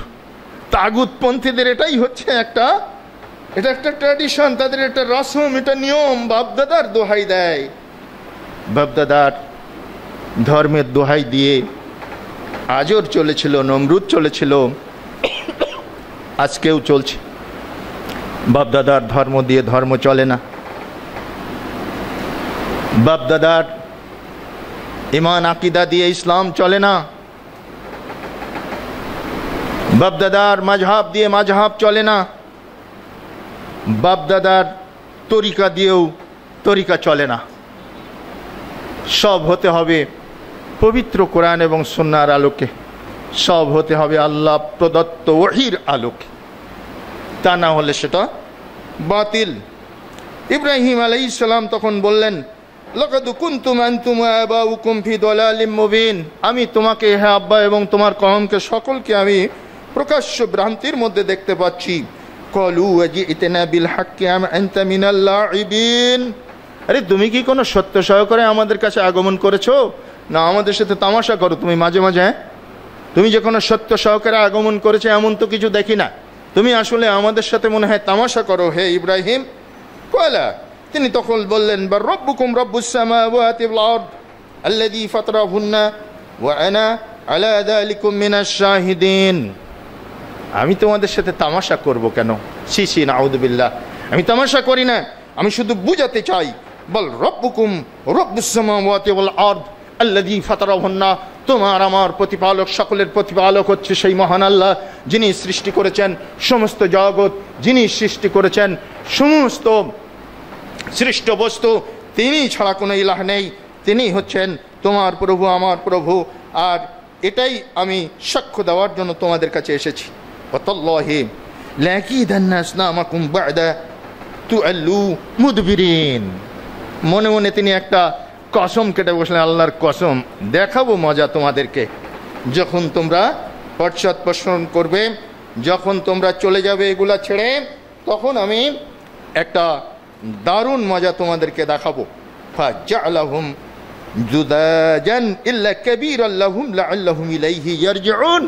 তাগুতপন্থীদের এটাই হচ্ছে এটা একটা ট্র্যাডিশন, তাদের এটা রসম, এটা নিয়ম, বাপদাদার দোহাই দেয়। বাপদাদার ধর্মের দোহাই দিয়ে আজর চলেছিল, নমরুদ চলেছিল, আজকেও চলছে। বাপদাদার ধর্ম দিয়ে ধর্ম চলে না, বাপদাদার ইমান আকিদা দিয়ে ইসলাম চলে না, বাপদাদার মাযহাব দিয়ে মাযহাব চলে না, বাপদাদার তরিকা দিয়েও তরিকা চলে না। সব হতে হবে পবিত্র কোরআন এবং সুন্নাহর আলোকে, সব হতে হবে আল্লাহ প্রদত্ত ওহীর আলোকে, তা না হলে সেটা বাতিল। ইব্রাহিম আলাইহিস সালাম তখন বললেন, লাকাদ কুনতুম আনতুম ওয়া আবাউকুম ফি দালালিম মুবিন, আমি তোমাকে, হে আব্বা এবং তোমার কওমকে সকলকে আমি প্রকাশ্য ভ্রান্তির মধ্যে দেখতে পাচ্ছি। ক্বালু ওয়াজি'তনা বিল হাক্কি আম আনতা মিনাল লাঈবিন, আরে তুমি কি কোনো সত্য সহকারে আমাদের কাছে আগমন করেছো, না আমাদের সাথে তামাশা করো তুমি মাঝে মাঝে? তুমি যে কোনো সত্য সহকারে আগমন করেছো এমন তো কিছু দেখি না, তুমি আসলে আমাদের সাথে মনে হয় তামাশা করো হে ইব্রাহিম। ক্বালা, তিনি তখন বললেন, বা রব্বুকুম রব্বুস সামাওয়াতি ওয়াল আরদ আল্লাযী ফাতারাহুন্না ওয়া আনা আলা যালিকুম মিনাশ শাহিদিন, আমি তোমাদের সাথে তামাশা করব কেন? সি সি নাউযুবিল্লাহ, আমি তামাশা করি না, আমি শুধু বুঝাতে চাই। বল রব্বুকুম রব্বুস সামাওয়াতি ওয়াল আরদ আল্লাযী ফাতারাহুন্না, তোমার আমার প্রতিপালক, সকলের প্রতিপালক হচ্ছে সেই মহান আল্লাহ, যিনি সৃষ্টি করেছেন সমস্ত জগৎ, যিনি সৃষ্টি করেছেন সমস্ত সৃষ্ট বস্তু, তিনি ছাড়া কোনো ইলাহ নেই, তিনি হচ্ছেন তোমার প্রভু, আমার প্রভু, আর এটাই আমি সাক্ষ্য দেওয়ার জন্য তোমাদের কাছে এসেছি। ওয়াতাল্লাহি লাকিদান্না আসনামাকুম বা'দা তুআল্লু মুদবিরিন, মনে মনে তিনি একটা কসম কেটে বসলেন, আল্লাহর কসম, দেখাবো মজা তোমাদেরকে, যখন তোমরা পশ্চাৎপসরণ করবে, যখন তোমরা চলে যাবে এগুলা ছেড়ে, তখন আমি একটা দারুণ মজা তোমাদেরকে দেখাবো। ফাজআলাহুম জুদাজান ইল্লা কাবীরান লাহুম লাআল্লাহুম ইলাইহি ইয়ারজিউন,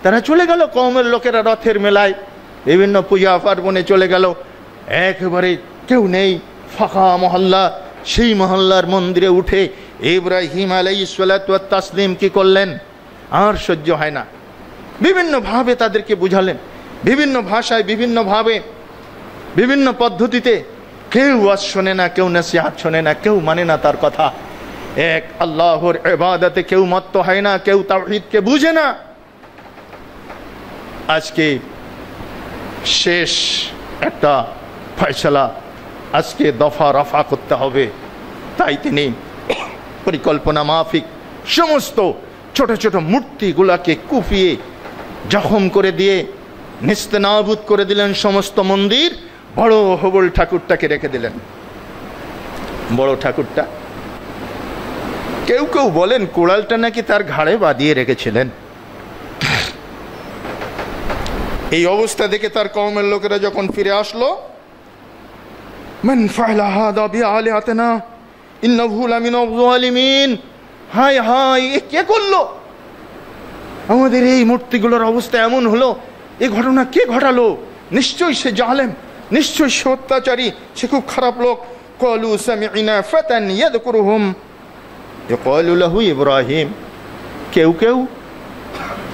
তারা চলে গেল, কওমের লোকেরা রথের মেলায় বিভিন্ন পূজা পার্বণে চলে গেল, একেবারে কেউ নেই, ফাঁকা মহল্লা। সেই মহল্লার মন্দিরে উঠে ইব্রাহিম আলাইহিস সালাতু ওয়াত তাসলিম কি করলেন, আর সহ্য হয় না, বিভিন্নভাবে তাদেরকে বুঝালেন, বিভিন্ন ভাষায়, বিভিন্নভাবে, বিভিন্ন পদ্ধতিতে। কেউ ওয়াজ শোনে না, কেউ নসিহত শোনে না, কেউ মানে না তার কথা। এক আল্লাহর ইবাদতে কেউ মত্ত হয় না, কেউ তাওহীদকে বুঝে না। আজকে শেষ একটা ফয়সালা, আজকে দফা রফা করতে হবে, তাই তিনি পরিকল্পনা মাফিক সমস্ত ছোট ছোট মূর্তিগুলাকে কুপিয়ে জখম করে দিয়ে নিস্তেনাবুদ করে দিলেন সমস্ত মন্দির, বড় হবল ঠাকুরটাকে রেখে দিলেন। বড় ঠাকুরটা, কেউ কেউ বলেন কোড়ালটা নাকি তার ঘাড়ে বাঁধিয়ে রেখেছিলেন। এই অবস্থা দেখে তার কওমের লোকেরা যখন ফিরে আসলো, মান ফাআলা হাদা বিআলিহাতিনা ইন্নাহু লামিনাল যালিমিন, হায় হায়, এ কে করলো, আমাদের এই মূর্তিগুলোর অবস্থা এমন হলো, এই ঘটনা কে ঘটালো? নিশ্চয়ই সে জালেম, নিশ্চয়ই সে অত্যাচারী, সে খুব খারাপ লোক। ক্বালু সামি'না ফাতান ইয়াযকুরুহুম ইয়াকালু লাহু ইব্রাহিম, কেউ কেউ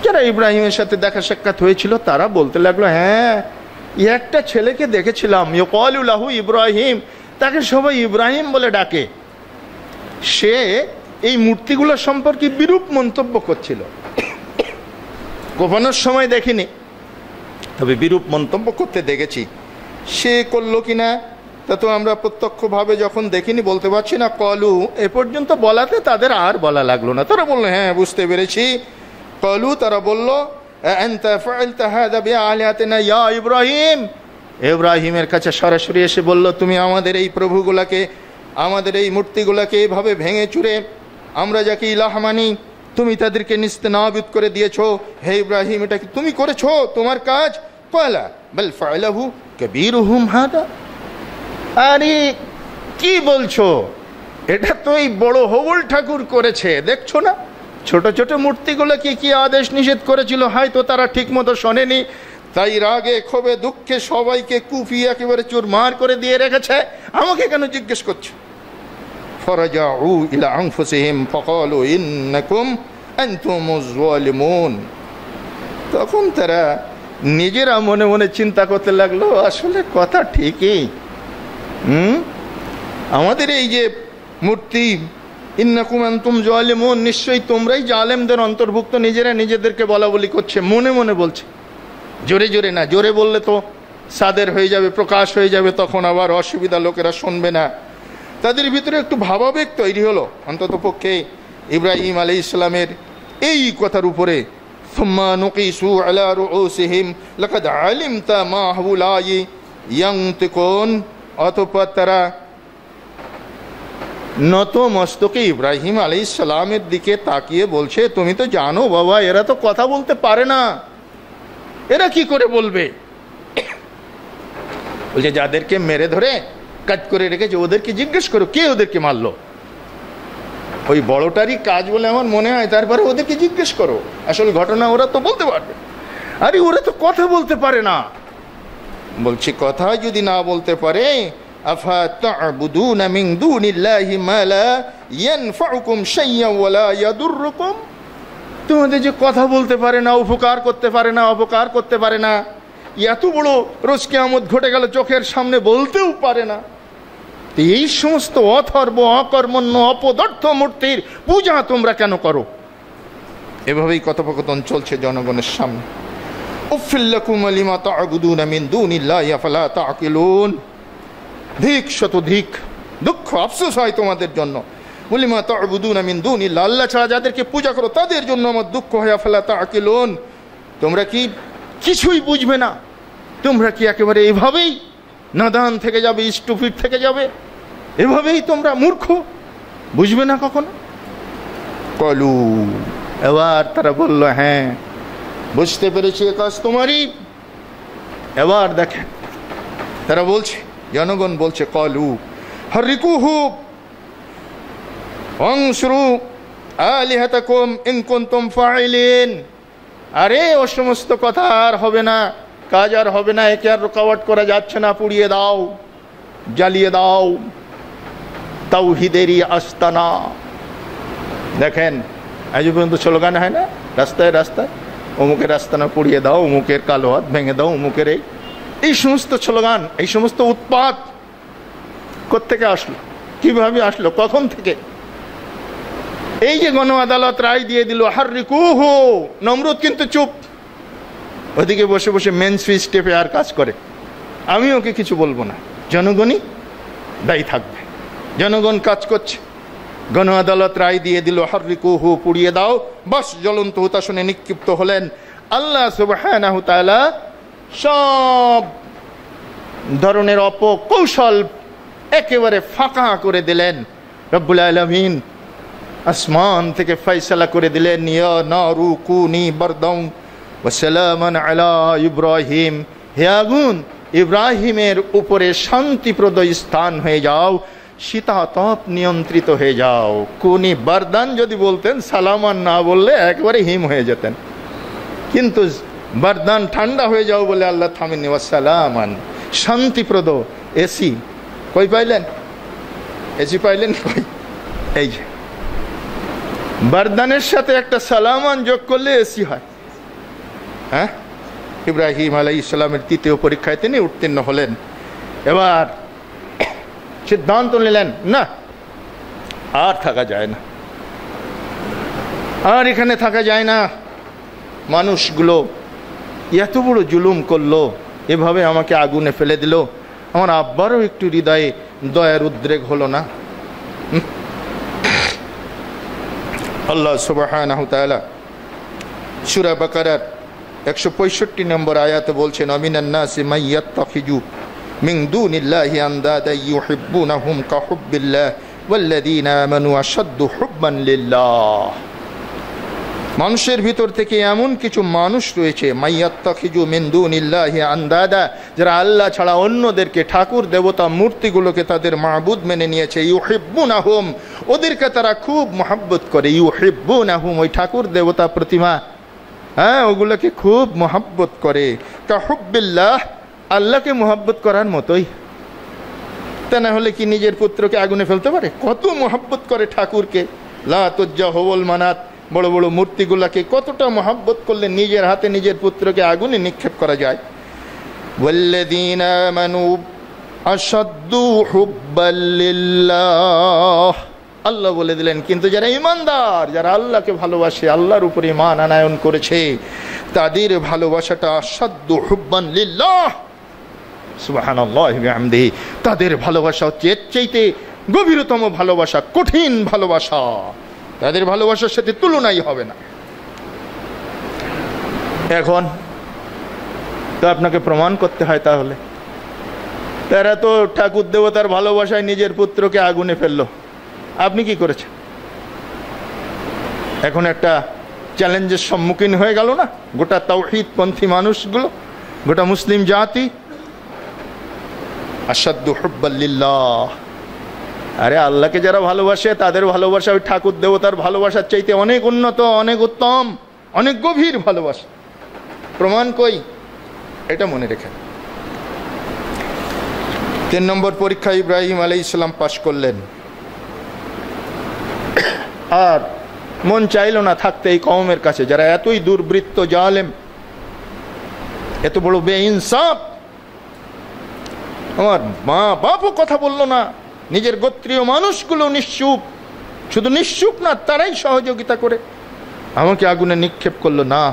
যারা ইব্রাহিমের সাথে দেখা সাক্ষাৎ হয়েছিল তারা বলতে লাগলো, হ্যাঁ একটা ছেলেকে দেখেছিলাম, ইয়াকালু লাহু ইব্রাহিম, তাকে সবাই ইব্রাহিম বলে ডাকে, সে এই মূর্তিগুলো সম্পর্কে বিরূপ মন্তব্য করছিল। গোপনের সময় দেখিনি, তবে বিরূপ মন্তব্য করতে দেখেছি। সে করলো কিনা তা তো আমরা প্রত্যক্ষভাবে যখন দেখিনি বলতে পারছি না। কলু, এ পর্যন্ত বলাতে তাদের আর বলা লাগলো না, তারা বললো হ্যাঁ বুঝতে পেরেছি। কলু, তারা বলল, আনতা ফাআলতা হাযা বিআলিহাতিনা ইয়া ইব্রাহিম। ইব্রাহিমের কাছে সরাসরি এসে বলল, তুমি আমাদের এই প্রভুগুলাকে, আমাদের এই মূর্তিগুলাকে এভাবে ভেঙে চুরে আমরা যাকে ইলাহ মানি, তুমি তাদেরকে নিস্তেনাবুদ করে দিয়েছো। হে ইব্রাহিম, এটা কি তুমি করেছো? তোমার কাজ? ক্বালা বাল ফাআলাহু কাবীরুহুম হাদা। আরে কি বলছো? এটা তো এই বড় হবল ঠাকুর করেছে, দেখছো না? ছোট ছোট মূর্তিগুলোকে কি আদেশ নিষেধ করেছিল, হয়তো তারা ঠিক মতো শোনেনি, তাই রাগে ক্ষোভে দুঃখে সবাইকে কুপিয়ে একেবারে চুরমার করে দিয়ে রেখেছে। আমাকে কেন জিজ্ঞেস করছো? ফারাজাউ ইলা আনফুসিহিম ফাকালু ইন্নাকুম আনতুমুজ যালিমুন। তখন তারা নিজেরা মনে মনে চিন্তা করতে লাগলো, আসলে কথা ঠিকই, আমাদের এই যে মূর্তি, ইন্নাকুম আনতুম যালিমুন, নিশ্চয়ই তোমরাই জালেমদের অন্তর্ভুক্ত। নিজেরা নিজেদেরকে বলা বলি করছে, মনে মনে বলছে, জোরে জোরে না। জোরে বললে তো সাদের হয়ে যাবে, প্রকাশ হয়ে যাবে, তখন আবার অসুবিধা, লোকেরা শুনবে না। তাদের ভিতরে একটু ভাবাবেগ তৈরি হলো। অন্তত পক্ষে ইব্রাহিম আলাইহিস সালামের এই কথার উপরে, সুম্মা নুকিসু আলা রুউসিহিম লাকাদ আলিমতা মা হাউলাই ইয়ানতিকুন, অতঃপর তারা নত মস্তকে ইব্রাহিম আলাইহিস সালামের দিকে তাকিয়ে বলছে, তুমি তো জানো বাবা, এরা তো কথা বলতে পারে না, এরা কি করে বলবে? বলছে যাদেরকে মেরে ধরে কাজ করে রেখেছে ওদেরকে জিজ্ঞেস করো, কে ওদেরকে মারলো? ওই বড়টারই কাজ বলে আমার মনে হয়, তারপরে ওদেরকে জিজ্ঞেস করো, আসল ঘটনা ওরা তো বলতে পারবে। আরে ওরা তো কথা বলতে পারে না। বলছি কথা যদি না বলতে পারে, আফা তা'বুদুনা মিন দুনিল্লাহি মা লা ইয়ানফাউকুম শাইয়্যান ওয়া লা ইয়াদুররুকুম, তোমাদের যে কথা বলতে পারে না, উপকার করতে পারে না, অপকার করতে পারে না, এত বড় রোজ কিয়ামত ঘটে গেল চোখের সামনে, বলতেও পারে না, এই সমস্ত অথর্ব অকর্মণ্য অপদার্থ মূর্তির পূজা তোমরা কেন করো? এভাবেই কথোপকথন চলছে জনগণের সামনে। উফিল লাকুম লিমা তা'বুদুনা মিন দুনিল্লাহি আফালা তা'কিলুন, ধিক শত ধিক, দুঃখ আফসোস হয় তোমাদের জন্য। লিমা তা'বুদুনা মিন দুনিল্লাহি, আল্লাহ ছাড়া যাদেরকে পূজা করো তাদের জন্য আমার দুঃখ হয়। আফালা তা'কিলুন, তোমরা কি কিছুই বুঝবে না? তোমরা কি একেবারে এভাবেই নাদান থেকে যাবে, স্টুপিড থেকে যাবে? এভাবেই তোমরা মূর্খ, বুঝবে না কখনো? কলু, এবার তারা বলল, হ্যাঁ বুঝতে পেরেছি, এ কাজ তোমারই। এবার দেখেন তারা বলছে, জনগণ বলছে, কলু হারিকুহু ওয়ানসুরু আলিহাতাকুম ইন কুনতুম ফাইলিন। আরে ও সমস্ত কথা আর হবে না, কাজ আর হবে না, একে আর রুকাওয়াট করা যাচ্ছে না, পুড়িয়ে দাও, জ্বালিয়ে দাও তাওহীদেরই আস্তানা। দেখেন আজ পর্যন্ত স্লোগান হয় না রাস্তায় রাস্তায়, অমুকের আস্তানা পুড়িয়ে দাও, অমুকের কালো হাত ভেঙে দাও, অমুকের এই সমস্ত স্লোগান, এই সমস্ত উৎপাত কোত্থেকে আসলো, কিভাবে আসলো, কখন থেকে? এই যে গণ আদালত রায় দিয়ে দিল হাররিকুহু, নমরুদ কিন্তু চুপ, ওদিকে বসে বসে মেন সুইচ টেপে আর কাজ করে। আমি ওকে কিছু বলবো না, জনগণই দায়ী থাকবে। জনগণ কাজ করছে, গণ আদালত রায় দিয়ে দিল হাররিকুহু, পুড়িয়ে দাও। বাস জ্বলন্ত হুতাশনে নিক্ষিপ্ত হলেন। আল্লাহ সুবহানাহু তাআলা সব ধরনের অপকৌশল একেবারে ফাঁকা করে দিলেন। রব্বুল আলামিন আসমান থেকে ফয়সালা করে দিলেন, ইয়া নারু কুনি বারদাম ওয়া সালামান আলা ইব্রাহিম, হে আগুন ইব্রাহিমের উপরে শান্তিপ্রদ স্থান হয়ে যাও, শীতাতপ নিয়ন্ত্রিত হয়ে যাও। কুনি বারদান যদি বলতেন, সালামান না বললে একবারে হিম হয়ে যেতেন, কিন্তু বারদান ঠান্ডা হয়ে যাও বলে আল্লাহ থামেননি। ওয়া সালামান, শান্তিপ্রদ। এসি কই পাইলেন? এসি পাইলেন কই? এই যে বারদানের সাথে একটা সালামান যোগ করলে এসি হয়। হ্যাঁ, ইব্রাহিম আলাইহিস সালামের তৃতীয় পরীক্ষায় তিনি উত্তীর্ণ হলেন। এবার সিদ্ধান্ত নিলেন, না আর থাকা যায় না, আর এখানে থাকা যায় না। মানুষগুলো এত বড় জুলুম করলো, এভাবে আমাকে আগুনে ফেলে দিল, আমার আব্বারও একটু হৃদয়ে দয়ার উদ্রেক হলো না? আল্লাহ সুবহানাহু তাআলা সূরা বাকারার 165 নম্বর আয়াতে বলছেন, আমিনান নাসি মাইয়াত্তাখিজু মিন দুনিল্লাহি আনদাদা ইউহিব্বুনাহুম কাহুব্বিল্লাহ ওয়াল্লাযীনা আমানু আশাদ্দু হুব্বান লিল্লাহ। মানুষের ভিতর থেকে এমন কিছু মানুষ রয়েছে, মাইয়াত্তাখিজু মিন দুনিল্লাহি আনদাদা, যারা আল্লাহ ছাড়া অন্যদেরকে, ঠাকুর দেবতা মূর্তিগুলোকে তাদের মাবুদ মেনে নিয়েছে। ইউহিব্বুনাহুম, ওদেরকে তারা খুব মহব্বত করে। ইউহিব্বুনাহুম, ওই ঠাকুর দেবতা প্রতিমা, হ্যাঁ, ওগুলোকে খুব মহব্বত করে। কাহুব্বিল্লাহ, আল্লাহকে মহব্বত করার মতোই। তা না হলে কি নিজের পুত্রকে আগুনে ফেলতে পারে? কত মহব্বত করে ঠাকুরকে। লাত উজ্জা হবল মানাত, বড় বড় মূর্তিগুলাকে কতটা মহব্বত করলে নিজের হাতে নিজের পুত্রকে আগুনে নিক্ষেপ করা যায়। ওয়াল্লাযীনা আমানু আশাদ্দু হুব্বান লিল্লাহ, আল্লাহ বলে দিলেন, কিন্তু যারা ঈমানদার, যারা আল্লাহকে ভালোবাসে, আল্লাহর উপরে ঈমান আনয়ন করেছে, তাদের ভালোবাসাটা আশাদ্দু হুব্বান লিল্লাহ, সুবহানাল্লাহি ওয়া বিহামদিহি, তাদের ভালোবাসা হচ্ছে এর চাইতে গভীরতম ভালোবাসা, কঠিন ভালোবাসা। তাদের ভালোবাসার সাথে তুলনাই হবে না। এখন তো আপনাকে প্রমাণ করতে হয়, তাহলে তারা তো ঠাকুর দেবতার ভালোবাসায় নিজের পুত্রকে আগুনে ফেললো, আপনি কি করেছেন? এখন একটা চ্যালেঞ্জের সম্মুখীন হয়ে গেল না গোটা তাওহীদপন্থী মানুষগুলো, গোটা মুসলিম জাতি। আশাদ্দু হুব্বান লিল্লাহ, আরে আল্লাহকে যারা ভালোবাসে তাদের ভালোবাসা ওই ঠাকুর দেবতার ভালোবাসার চাইতে অনেক উন্নত, অনেক উত্তম, অনেক গভীর ভালোবাসা। প্রমাণ কই? এটা মনে রেখেন। 3 নম্বর পরীক্ষা ইব্রাহিম আলাইহিস সালাম পাশ করলেন, আর মন চাইল না থাকতে এই কওমের কাছে, যারা এতই দুর্বৃত্ত, জালেম, এত বড় বেইনসাফ। আমার মা বাপও কথা বললো না, নিজের গোত্রীয় মানুষগুলো নিশ্চুপ, শুধু নিশ্চুপ না, তারাই সহযোগিতা করে আমাকে আগুনে নিক্ষেপ করলো। না,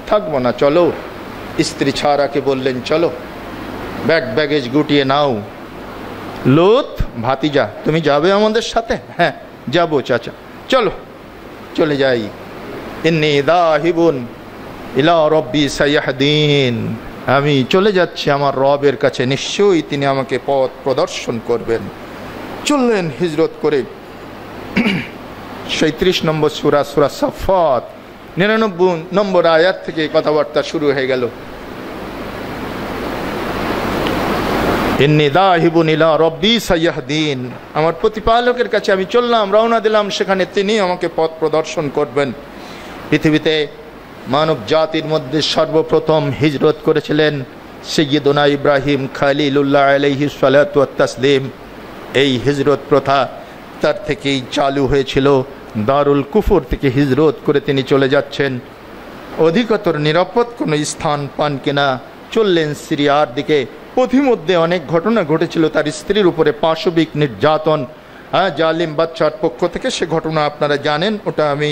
থাকবো না, চলো। স্ত্রী ছাড়াকে বললেন, চলো ব্যাগেজ গুটিয়ে নাও। লোত, ভাতিজা, তুমি যাবে আমাদের সাথে? হ্যাঁ যাবো চাচা, চলো চলে যাই। ইন্নী যাহিবুন ইলা রাব্বি সায়াহদিন, আমি চলে যাচ্ছি আমার রবের কাছে, নিশ্চয়ই তিনি আমাকে পথ প্রদর্শন করবেন। চললেন হিজরত করে। 37 নম্বর সূরা, সূরা সাফফাত 99 নম্বর আয়াত থেকে কথাবার্তা শুরু হয়ে গেল। ইন্নী যাহিবুন ইলা রাব্বি সায়াহদিন, আমার প্রতিপালকের কাছে আমি চললাম, রওনা দিলাম, সেখানে তিনি আমাকে পথ প্রদর্শন করবেন। পৃথিবীতে মানব জাতির মধ্যে সর্বপ্রথম হিজরত করেছিলেন সাইয়্যিদুনা ইব্রাহিম খলিলুল্লাহ আলাইহিস সালাতু ওয়াত তাসলিম। এই হিজরত প্রথা তার থেকেই চালু হয়েছিল। দারুল কুফর থেকে হিজরত করে তিনি চলে যাচ্ছেন। অধিকতর নিরাপদ কোনো স্থান পান কিনা চললেন সিরিয়ার দিকে। পথিমধ্যে অনেক ঘটনা ঘটেছিল, তার স্ত্রীর উপরে পাশবিক নির্যাতন, জালিম বাদশার পক্ষ থেকে, সে ঘটনা আপনারা জানেন, ওটা আমি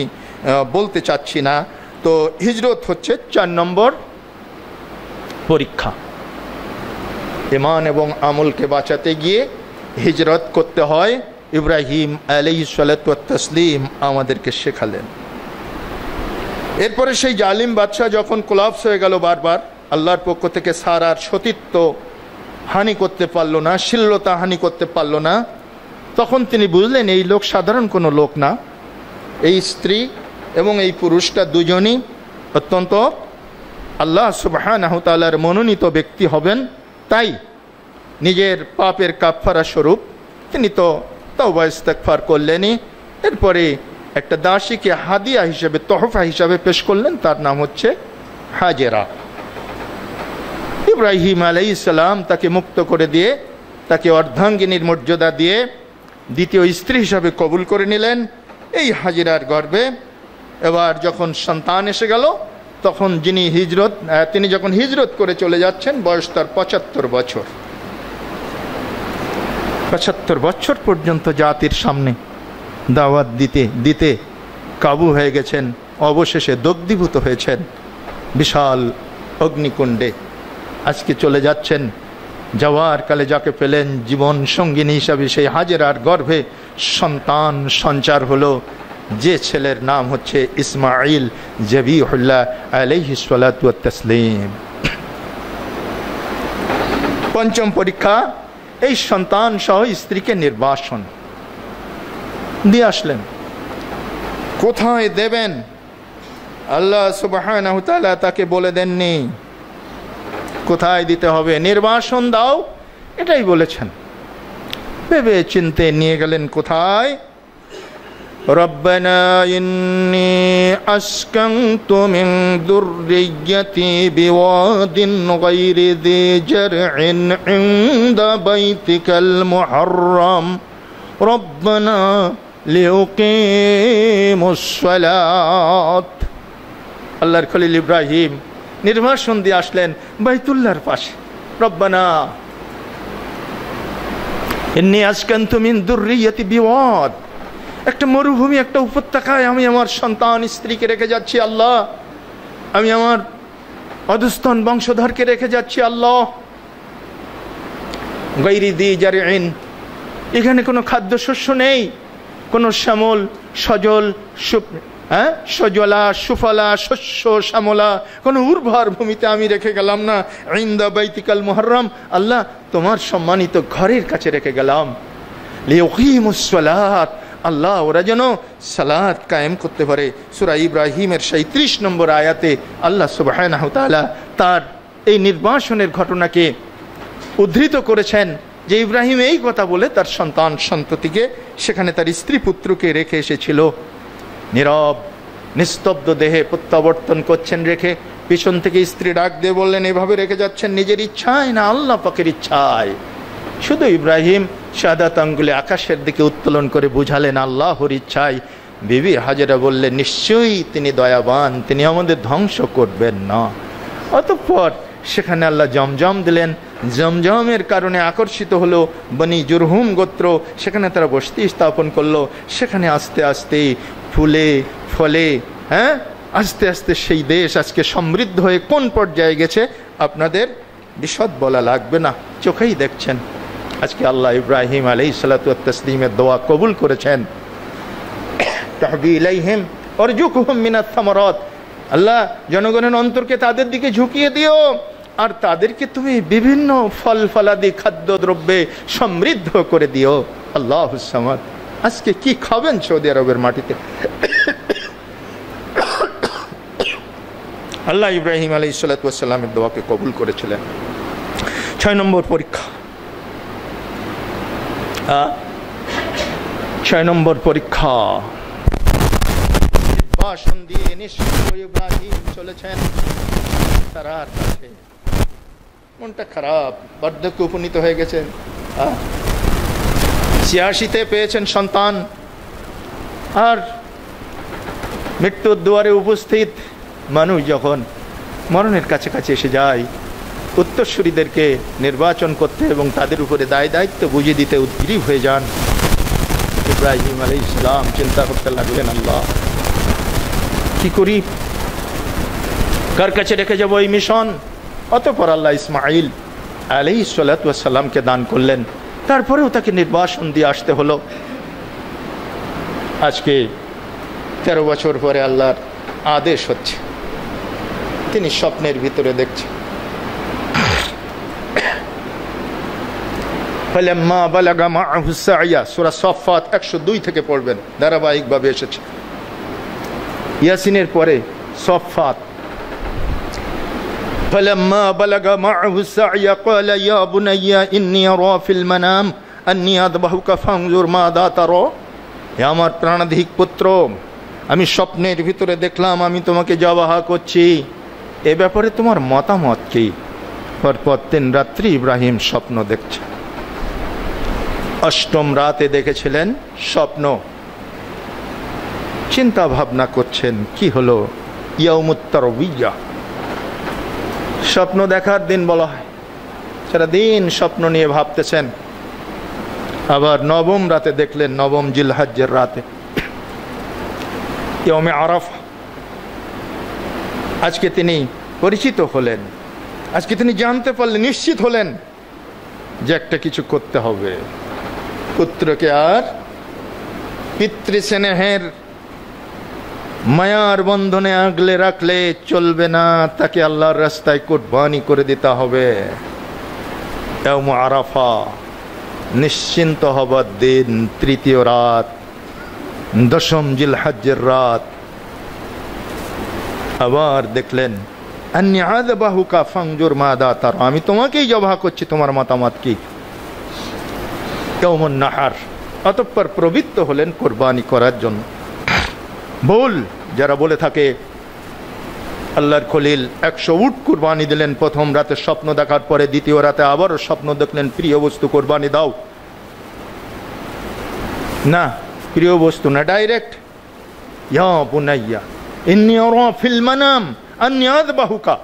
বলতে চাচ্ছি না। তো হিজরত হচ্ছে 4 নম্বর পরীক্ষা। ঈমান এবং আমলকে বাঁচাতে গিয়ে হিজরত করতে হয়, ইব্রাহিম আলাইহিস সালাতু ওয়াত তাসলিম আমাদেরকে শেখালেন। এরপরে সেই জালিম বাদশা যখন কোলাপস হয়ে গেল, বারবার আল্লাহর পক্ষ থেকে সারার সতীত্ব হানি করতে পারল না, শিল্লতা হানি করতে পারল না, তখন তিনি বুঝলেন এই লোক সাধারণ কোনো লোক না। এই স্ত্রী এবং এই পুরুষটা দুজনই অত্যন্ত আল্লাহ সুবহানাহু ওয়া তাআলার মনোনীত ব্যক্তি হবেন। তাই নিজের পাপের কাফফারা স্বরূপ তিনি তো তওবা ইস্তেগফার করলেনই। এরপরে একটা দাসীকে হাদিয়া হিসেবে, তোহফা হিসাবে পেশ করলেন, তার নাম হচ্ছে হাজেরা। ইব্রাহিম আলাইহিস সালাম তাকে মুক্ত করে দিয়ে, তাকে অর্ধাঙ্গিনীর মর্যাদা দিয়ে দ্বিতীয় স্ত্রী হিসাবে কবুল করে নিলেন এই হাজেরার গর্ভে। এবার যখন সন্তান এসে গেল, তখন তিনি যখন হিজরত করে চলে যাচ্ছেন, বয়স তার 75 বছর। 75 বছর পর্যন্ত জাতির সামনে দাওয়াত দিতে কাবু হয়ে গেছেন। অবশেষে দগ্ধীভূত হয়েছেন বিশাল অগ্নিকুণ্ডে। আজকে চলে যাচ্ছেন, যাওয়ার কালে যাকে পেলেন জীবন সঙ্গিনী হিসাবে, সেই হাজেরার গর্ভে সন্তান সঞ্চার হলো। যে ছেলের নাম হচ্ছে ইসমাঈল জবিহুল্লাহ আলাইহিস সালাতু ওয়াত তাসলিম। পঞ্চম পরীক্ষা, এই সন্তান সহ স্ত্রীকে নির্বাসন দিয়ে আসলেন। কোথায় দেবেন আল্লাহ সুবহানাহু ওয়া তাআলা তাকে বলে দেননি কোথায় দিতে হবে। নির্বাসন দাও এটাই বলেছেন। ভেবে চিন্তে নিয়ে গেলেন কোথায়? রব্বানা ইন্নী আসকানতু মিন যুররিয়্যাতি বিওয়াদিন গায়রি যি জারইন ইনদা বাইতিকাল মুহাররাম রব্বানা লিউকিমুস সালাত। আল্লাহর খলিল ইব্রাহিম নির্বাসন দিয়ে আসলেন বাইতুল্লাহর পাশে। রব্বানা ইন্নী আসকানতু মিন যুররিয়্যাতি বিওয়াদ, একটা মরুভূমি, একটা উপত্যকায় আমি আমার সন্তান স্ত্রীকে রেখে যাচ্ছি আল্লাহ, আমি আমার অধস্তন বংশধরকে রেখে যাচ্ছি আল্লাহ। গায়রি যি জারইন, এখানে কোনো খাদ্যশস্য নেই, কোনো শ্যামল সজল সজলা সুফলা শস্য শ্যামলা কোনো উর্বর ভূমিতে আমি রেখে গেলাম না। ইনদা বাইতিকাল মুহাররাম, আল্লাহ তোমার সম্মানিত ঘরের কাছে রেখে গেলাম। লিউকিমুস সালাত, আল্লাহ ওরা যেন সালাত কায়েম করতে পারে। সূরা ইব্রাহিমের ৩৭ নম্বর আয়াতে আল্লাহ সুবহানাহু ওয়া তাআলা তার এই নির্বাসনের ঘটনাকে উদ্ধৃত করেছেন যে ইব্রাহিম এই কথা বলে তার সন্তান সন্ততিকে সেখানে তার স্ত্রী পুত্রকে রেখে এসেছিল। নীরব নিস্তব্ধ দেহে প্রত্যাবর্তন করছেন রেখে। পিছন থেকে স্ত্রী ডাক দিয়ে বললেন, এভাবে রেখে যাচ্ছেন নিজের ইচ্ছায় না আল্লাহ পাকের ইচ্ছায়? শুধু ইব্রাহিম শাহাদাত আঙ্গুলে আকাশের দিকে উত্তোলন করে বুঝালেন আল্লাহর ইচ্ছায়। বিবি হাজেরা বললেন, নিশ্চয়ই তিনি দয়াবান, তিনি আমাদের ধ্বংস করবেন না। অতঃপর সেখানে আল্লাহ জমজম দিলেন। জমজমের কারণে আকর্ষিত হলো বনি জুরহুম গোত্র, সেখানে তারা বসতি স্থাপন করলো। সেখানে আস্তে আস্তে ফুলে ফলে আস্তে আস্তে সেই দেশ আজকে সমৃদ্ধ হয়ে কোন পর্যায়ে গেছে আপনাদের বিশদ বলা লাগবে না, চোখেই দেখছেন। আজকে আল্লাহ ইব্রাহিম আলাইহিস সালাতু ওয়াত তাসলিমের দোয়া কবুল করেছেন। তাহবি ইলাইহিম ওয়ারজুকহুম মিনাত থামারাত, আল্লাহ জনগণের অন্তরকে তাদের দিকে ঝুঁকিয়ে দিও আর তাদেরকে তুমি বিভিন্ন ফল ফলাদি খাদ্য দ্রব্যে সমৃদ্ধ করে দিও। আল্লাহুস সামাদ। আজকে কি খাবেন সৌদি আরবের মাটিতে? আল্লাহ ইব্রাহিম আলাইহিস সালাতু ওয়াস সালামের দোয়াকে কবুল করেছিলেন। 6 নম্বর পরীক্ষা, 6 নম্বর পরীক্ষা। ভাষণ দিয়ে নিশ্চয় ইব্রাহিম চলেছেন সারার কাছে। মনটা খারাপ, বার্ধক্যে উপনীত হয়ে গেছেন। 86-তে পেয়েছেন সন্তান, আর মৃত্যুর দুয়ারে উপস্থিত মানুষ যখন মরণের কাছাকাছি এসে যায়, উত্তরসূরিদেরকে নির্বাচন করতে এবং তাদের উপরে দায় দায়িত্ব বুঝিয়ে দিতে উদ্গ্রীব হয়ে যান। ইব্রাহিম আলাইহিস সালাম চিন্তা করতে লাগলেন, আল্লাহ কি করি, কার কাছে রেখে যাবো এই মিশন? অতঃপর আল্লাহ ইসমাঈল আলাইহিস সালাতু ওয়াস সালামকে দান করলেন। তারপরেও তাকে নির্বাসন দিয়ে আসতে হলো। আজকে 13 বছর পরে আল্লাহর আদেশ হচ্ছে, তিনি স্বপ্নের ভিতরে দেখছেন। ফালাম্মা বালাগা মাআহু সা'য়া, সূরা সাফফাত 102 থেকে পড়বেন, ধারাবাহিকভাবে এসেছে। ইয়াসিনের পরে সাফফাত। ফালাম্মা বালাগা মাআহু সা'য়া ক্বালা ইয়া বুনাইয়া ইন্নী আরা ফিল মানাম আন্নী আযবাহুকা ফানজুর মাযা তারা। হে আমার প্রাণাধিক পুত্র, আমি স্বপ্নের ভিতরে দেখলাম আমি তোমাকে জবাহ করছি, এ ব্যাপারে তোমার মতামত কি? পরপর 3 রাত্রি ইব্রাহিম স্বপ্ন দেখছে। 8ম রাতে দেখেছিলেন স্বপ্ন, চিন্তা ভাবনা করছেন কি হলো। ইয়াউমুত তারবিয়া, স্বপ্ন দেখার দিন বলা হয়, সারা দিন স্বপ্ন নিয়ে ভাবতেছেন। আবার 9ম রাতে দেখলেন, 9ম জিলহজ্জের রাতে, ইয়াউমে আরাফা। আজকে তিনি পরিচিত হলেন, আজকে তিনি জানতে পারলেন, নিশ্চিত হলেন যে একটা কিছু করতে হবে। পুত্রকে আর পিতৃস্নেহের মায়ার বন্ধনে আগলে রাখলে চলবে না, তাকে আল্লাহর রাস্তায় কুরবানি করে দিতে হবে। ইয়াউম আরাফা, নিশ্চিন্ত হবার দিন, তৃতীয় রাত, 10ম জিলহজ্জের রাত। আবার দেখলেন আন্নী আযবাহুকা ফানজুর মাযা তারা, আমি তোমাকেই জবাহ করছি, তোমার মতামত কি? ইয়াউমুন নাহার। অতঃপর প্রবৃত্ত হলেন কুরবানি করার জন্য। ভুল যারা বলে থাকে আল্লাহর খলিল 100 উট কুরবানি দিলেন প্রথম রাতে স্বপ্ন দেখার পরে, দ্বিতীয় রাতে আবারও স্বপ্ন দেখলেন প্রিয় বস্তু কুরবানি দাও। না, প্রিয় বস্তু না, ডাইরেক্ট ইয়া বুনাইয়া ইন্নী আরা ফিল মানাম আন্নী আযবাহুকা,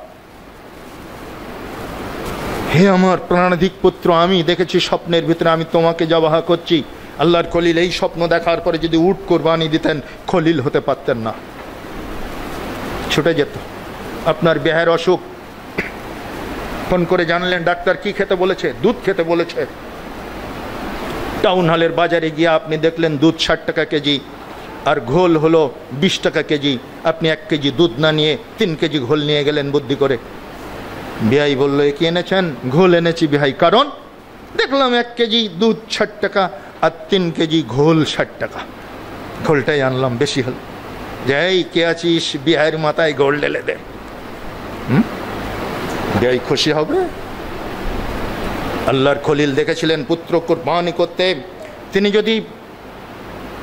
হে আমার প্রাণাধিক পুত্র, আমি দেখেছি স্বপ্নের ভিতরে আমি তোমাকে জবাহ করছি। আল্লাহর খলিল এই স্বপ্ন দেখার পরে যদি উট কুরবানি দিতেন, খলিল হতে পারতেন না, ছুটে যেত। আপনার বিয়ের অসুখ, ফোন করে জানলেন ডাক্তার কি খেতে বলেছে, দুধ খেতে বলেছে। টাউন হলের বাজারে গিয়ে আপনি দেখলেন দুধ 60 টাকা কেজি আর ঘোল হলো 20 টাকা কেজি। আপনি 1 কেজি দুধ না নিয়ে 3 কেজি ঘোল নিয়ে গেলেন বুদ্ধি করে। বিহাই বললো এ কি এনেছেন? ঘোল এনেছি বিহাই, কারণ দেখলাম 1 কেজি দুধ 60 টাকা আর 3 কেজি ঘোল 60 টাকা, ঘোলটাই আনলাম, বেশি হল। যাই কে আছিস, বিহাইয়ের মাথায় গোল ঢেলে দে। বিহাই খুশি হবে? আল্লাহর খলিল দেখেছিলেন পুত্র কুরবানি করতে, তিনি যদি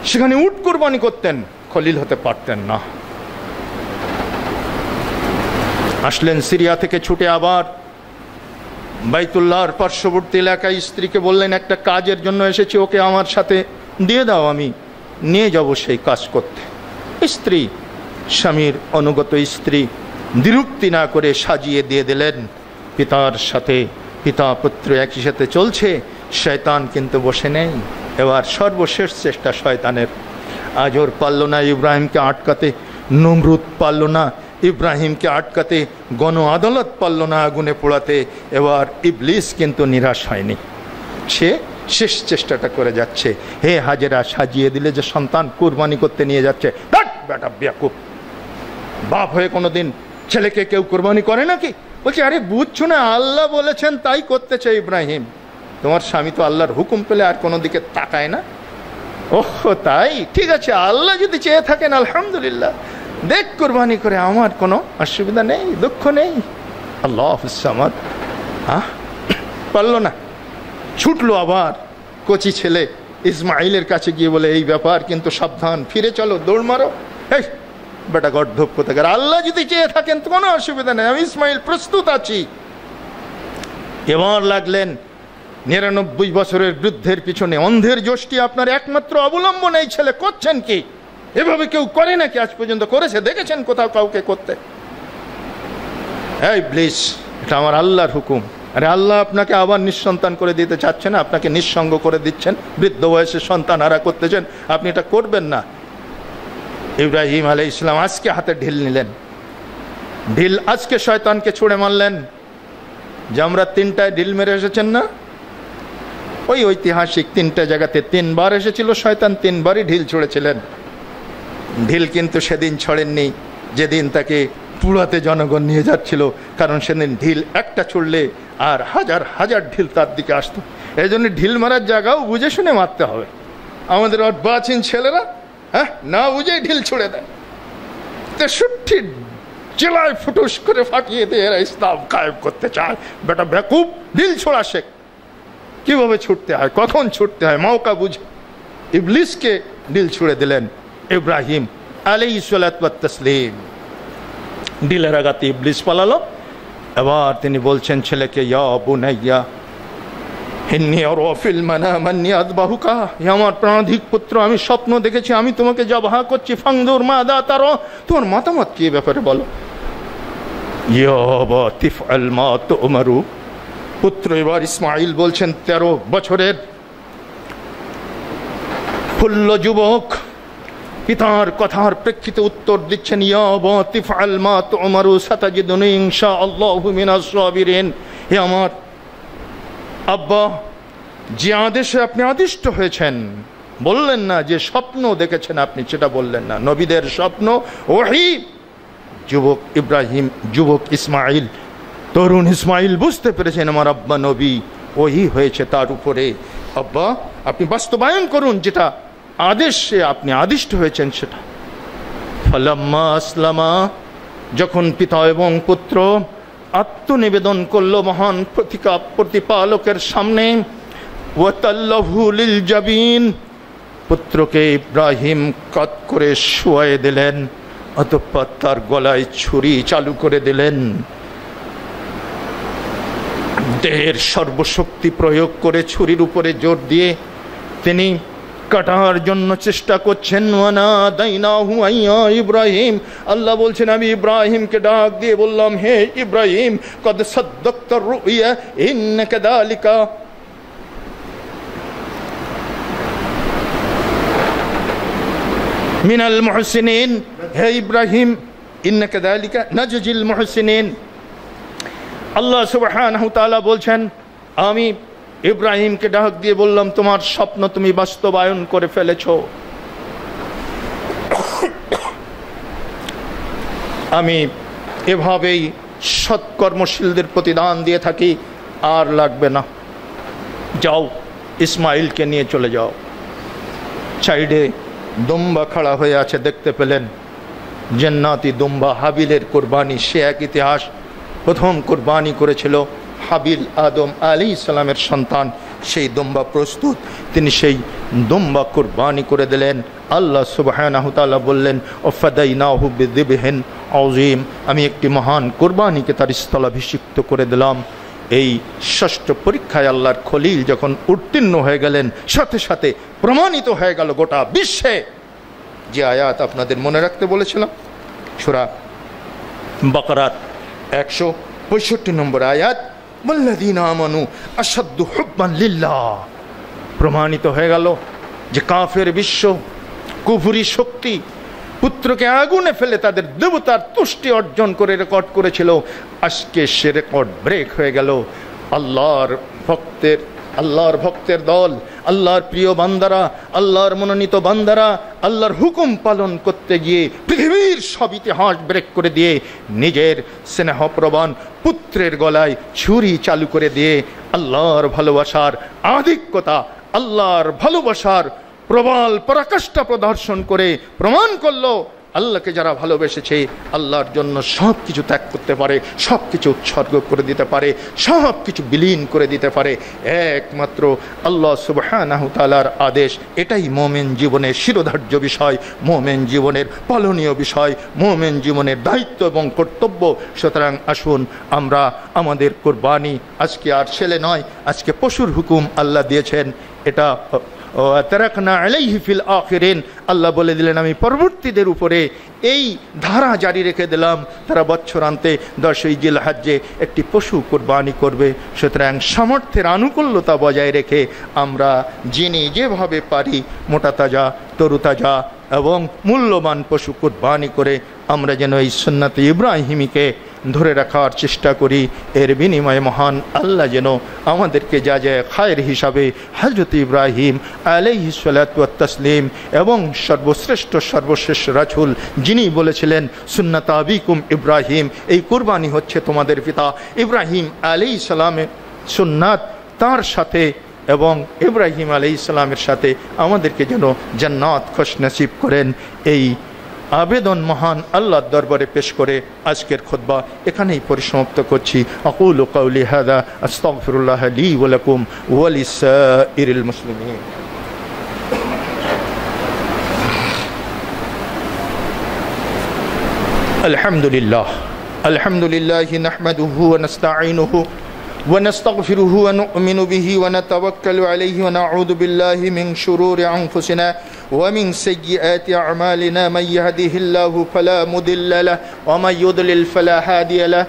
সেখানে উট কুরবানি করতেন খলিল হতে পারতেন না। আসলেন সিরিয়া থেকে ছুটে, আবার বাইতুল্লাহর পার্শ্ববর্তী এলাকায় স্ত্রীকে বললেন একটা কাজের জন্য এসেছি, ওকে আমার সাথে দিয়ে দাও, আমি নিয়ে যাব সেই কাজ করতে। স্ত্রী, স্বামীর অনুগত স্ত্রী দ্বিরুক্তি না করে সাজিয়ে দিয়ে দিলেন পিতার সাথে। পিতা পুত্র একই সাথে চলছে, শয়তান কিন্তু বসে নেই। এবার সর্বশেষ চেষ্টা শয়তানের। আজ ওর পারল না ইব্রাহিমকে আটকাতে, নমরুদ পারল না ইব্রাহিমকে আটকাতে, গণ আদালত পারল না আগুনে পোড়াতে। এবার ইবলিস কিন্তু নিরাশ হয়নি, সে শেষ চেষ্টাটা করে যাচ্ছে। হে হাজেরা, সাজিয়ে দিলে যে সন্তান কুরবানি করতে নিয়ে যাচ্ছে, বেটা বেয়াকুব, বাপ হয়ে কোনোদিন ছেলেকে কেউ কুরবানি করে নাকি? বলছে আরে বুঝছো না, আল্লাহ বলেছেন তাই করতেছে ইব্রাহিম। তোমার স্বামী তো আল্লাহর হুকুম পেলে আর কোনো দিকে তাকায় না। ওহ তাই, ঠিক আছে, আল্লাহ যদি চেয়ে থাকেন আলহামদুলিল্লাহ, দেখ কুরবানি করে, আমার কোনো অসুবিধা নেই, দুঃখ নেই। আল্লাহ সামাদ। পারলো না, ছুটলো আবার কচি ছেলে ইসমাইলের কাছে গিয়ে বলে এই ব্যাপার, কিন্তু সাবধান, ফিরে চলো, দৌড় মারো। এই বেটা গর্ধব কোথাকার, আল্লাহ যদি চেয়ে থাকেন তো কোনো অসুবিধা নেই, আমি ইসমাইল প্রস্তুত আছি। এবার লাগলেন 99 বছরের বৃদ্ধের পিছনে। অন্ধের যষ্টি আপনার একমাত্র অবলম্বন, এই ছেলে করছেন কি? এভাবে কেউ করে নাকি? আজ পর্যন্ত করেছে দেখেছেন কোথাও কাউকে করতে? এই ইবলিস, এটা আমার আল্লাহর হুকুম। আরে আল্লাহ আপনাকে আবার নিঃসন্তান করে দিতে চাচ্ছেন, আপনাকে নিঃসঙ্গ করে দিচ্ছেন, বৃদ্ধ বয়সে সন্তান হারা করতেছেন, আপনি এটা করবেন না। ইব্রাহিম আলাইহিস সালাম আজকে হাতে ঢিল নিলেন, ঢিল আজকে শয়তানকে ছুঁড়ে মারলেন। যে আমরা 3টায় ঢিল মেরে এসেছেন না, ওই ঐতিহাসিক 3টে জায়গাতে 3 বার এসেছিল শয়তান, 3 বারই ঢিল ছুঁড়েছিলেন। ঢিল কিন্তু সেদিন ছড়েননি যেদিন তাকে পুরাতে জনগণ নিয়ে যাচ্ছিল, কারণ সেদিন ঢিল একটা ছুড়লে আর হাজার হাজার ঢিল তার দিকে আসতো। এই জন্য ঢিল মারার জায়গাও বুঝে শুনে মারতে হবে। আমাদের অর্বাচীন ছেলেরা না বুঝেই ঢিল ছুড়ে দেয়, 63 জেলায় ফুটুস করে ফাটিয়ে দিয়ে এরা ইসলাম কায়েম করতে চায়। বেটা বেকুব, ঢিল ছোড়া শেখ, কিভাবে ছুটতে হয়, কখন ছুটতে হয়, মৌকা বুঝে। ইবলিসকে ঢিল ছুড়ে দিলেন ইব্রাহিম আলাইহিস সালাতু ওয়াত তাসলিম। ঢিলের আঘাতে ইবলিস পালালো। এবার তিনি বলছেন ছেলেকে, ইয়া বুনাইয়া ইন্নী আরা ফিল মানাম আন্নী আযবাহুকা, হে আমার প্রাণাধিক পুত্র, আমি স্বপ্ন দেখেছি আমি তোমাকে জবাহ করছি, ফানজুর মাযা তারা, তোমার মতামত কি ব্যাপারে বলো। ইয়া আবা তিফআল মা তুমারু। পুত্র এবার ইসমাইল বলছেন 13 বছরের ফুল্ল যুবক, পিতার কথার প্রেক্ষিতে উত্তর দিচ্ছেন, ইয়া আবা তিফআল মা তুমারু সাতাজিদুনি ইনশাআল্লাহু মিনাস সাবিরিন। হে আমার আব্বা, যে আদেশে আপনি আদিষ্ট হয়েছেন বললেন না যে স্বপ্ন দেখেছেন আপনি, সেটা বললেন না। নবীদের স্বপ্ন ওহী। যুবক ইব্রাহিম, যুবক ইসমাইল, তরুণ ইসমাইল বুঝতে পেরেছেন আমার আব্বা নবী, ওহী হয়েছে তার উপরে। আব্বা আপনি বাস্তবায়ন করুন যেটা আদেশে আপনি আদিষ্ট হয়েছেন সেটা। ফালাম্মা আসলামা, যখন পিতা এবং পুত্র আত্মনিবেদন করলো মহান প্রতিপালকের সামনে, ওয়াতাল্লাহু লিল জাবিন, পুত্রকে ইব্রাহিম কাত করে শুয়ায়ে দিলেন, অতঃপর তার গলায় ছুরি চালু করে দিলেন। দেহের সর্বশক্তি প্রয়োগ করে ছুরির উপরে জোর দিয়ে তিনি কাটার জন্য চেষ্টা করছেন। ওয়ানাদাইনাহু আইয়া ইব্রাহিম, আল্লাহ বলছেন আমি ইব্রাহিমকে ডাক দিয়ে বললাম, হে ইব্রাহিম, কদ সাদ্দাকতার রুইয়া ইন্নাকা যালিকা মিনাল মুহসিনিন, হে ইব্রাহিম ইন্নাকা যালিকা নাজজিল মুহসিনিন। আল্লাহ সুবহানাহু ওয়া তাআলা বলছেন আমি ইব্রাহিমকে ডাক দিয়ে বললাম তোমার স্বপ্ন তুমি বাস্তবায়ন করে ফেলেছো। আমি এভাবেই সৎকর্মশীলদের প্রতিদান দিয়ে থাকি, আর লাগবে না, যাও ইসমাইলকে নিয়ে চলে যাও। সাইডে দুম্বা খাড়া হয়ে আছে, দেখতে পেলেন জান্নাতি দুম্বা, হাবিলের কুরবানি। সে এক ইতিহাস, প্রথম কুরবানি করেছিল হাবিল, আদম আলাইহিস সালামের সন্তান। সেই দুম্বা প্রস্তুত, তিনি সেই দুম্বা কুরবানি করে দিলেন। আল্লাহ সুবহানাহু ওয়া তাআলা বললেন ওয়াফাদাইনাহু বিযিবহিন আযীম, আমি একটি মহান কুরবানিকে তার স্থলাভিষিক্ত করে দিলাম। এই ষষ্ঠ পরীক্ষায় আল্লাহর খলিল যখন উত্তীর্ণ হয়ে গেলেন, সাথে সাথে প্রমাণিত হয়ে গেল গোটা বিশ্বে যে আয়াত আপনাদের মনে রাখতে বলেছিলাম, সূরা বাকারার 165 নম্বর আয়াত, ওয়াল্লাযীনা আমানু আশাদ্দু হুব্বান লিল্লাহ। প্রমাণিত হয়ে গেল যে কাফের বিশ্ব, কুফরি শক্তি পুত্রকে আগুনে ফেলে তাদের দেবতার তুষ্টি অর্জন করে রেকর্ড করেছিল। আজকে সে রেকর্ড ব্রেক হয়ে গেল। আল্লাহর ভক্তের দল, আল্লাহর প্রিয় বান্দারা, আল্লাহর মনোনীত বান্দারা আল্লাহর হুকুম পালন করতে গিয়ে পৃথিবীর সব ইতিহাস ব্রেক করে দিয়ে নিজের স্নেহপ্রবণ পুত্রের গলায় ছুরি চালু করে দিয়ে আল্লাহর ভালোবাসার আধিক্যতা, আল্লাহর ভালোবাসার প্রবল পরাকাষ্ঠা প্রদর্শন করে প্রমাণ করলো আল্লাহকে যারা ভালোবেসেছে আল্লাহর জন্য সব কিছু ত্যাগ করতে পারে, সব কিছু উৎসর্গ করে দিতে পারে, সব কিছু বিলীন করে দিতে পারে একমাত্র আল্লাহ সুবহানাহু ওয়া তাআলার আদেশ। এটাই মুমিন জীবনের শিরোধার্য বিষয়, মুমিন জীবনের পালনীয় বিষয়, মুমিন জীবনের দায়িত্ব এবং কর্তব্য। সুতরাং আসুন আমরা আমাদের কুরবানি আজকে আর ছেলে নয়, আজকে পশুর হুকুম আল্লাহ দিয়েছেন। এটা তারাকনা আলাইহি ফিল আখিরিন, আল্লাহ বলে দিলেন আমি পরবর্তীদের উপরে এই ধারা জারি রেখে দিলাম, তারা বৎসরান্তে 10ই জিলহজ্জে একটি পশু কুরবানি করবে। সুতরাং সামর্থ্যের আনুকূল্যতা বজায় রেখে আমরা যিনি যেভাবে পারি মোটা তাজা, তরুতাজা এবং মূল্যবান পশু কুরবানি করে আমরা যেন এই সুন্নাতে ইব্রাহিমীকে ধরে রাখার চেষ্টা করি। এর বিনিময়ে মহান আল্লাহ যেন আমাদেরকে যা যা খায়ের হিসাবে হযরত ইব্রাহিম আলাইহিস সালাতু ওয়াত তাসলিম এবং সর্বশ্রেষ্ঠ সর্বশেষ রাসূল যিনি বলেছিলেন সুন্নাত আবিকুম ইব্রাহিম, এই কুরবানি হচ্ছে তোমাদের পিতা ইব্রাহিম আলাইহিস সালামের সুন্নাত, তার সাথে এবং ইব্রাহিম আলাইহিস সালামের সাথে আমাদেরকে যেন জান্নাত খুশনসিব করেন। এই আবেদন মহান আল্লাহর দরবারে পেশ করে আজকের খুতবা এখানেই পরিসমাপ্ত করছি। আকুলু কাউলি হাযা আস্তাগফিরুল্লাহ লি ওয়া লাকুম ওয়া লিসাইরিল মুসলিমিন। আলহামদুলিল্লাহ নাহমাদুহু ওয়া নাস্তাঈনুহু ونستغفره ونؤمن به ونتوكل عليه ونعوذ بالله من شرور أنفسنا ومن سيئات أعمالنا من يهده الله فلا مضل له ومن يضلل فلا هادي له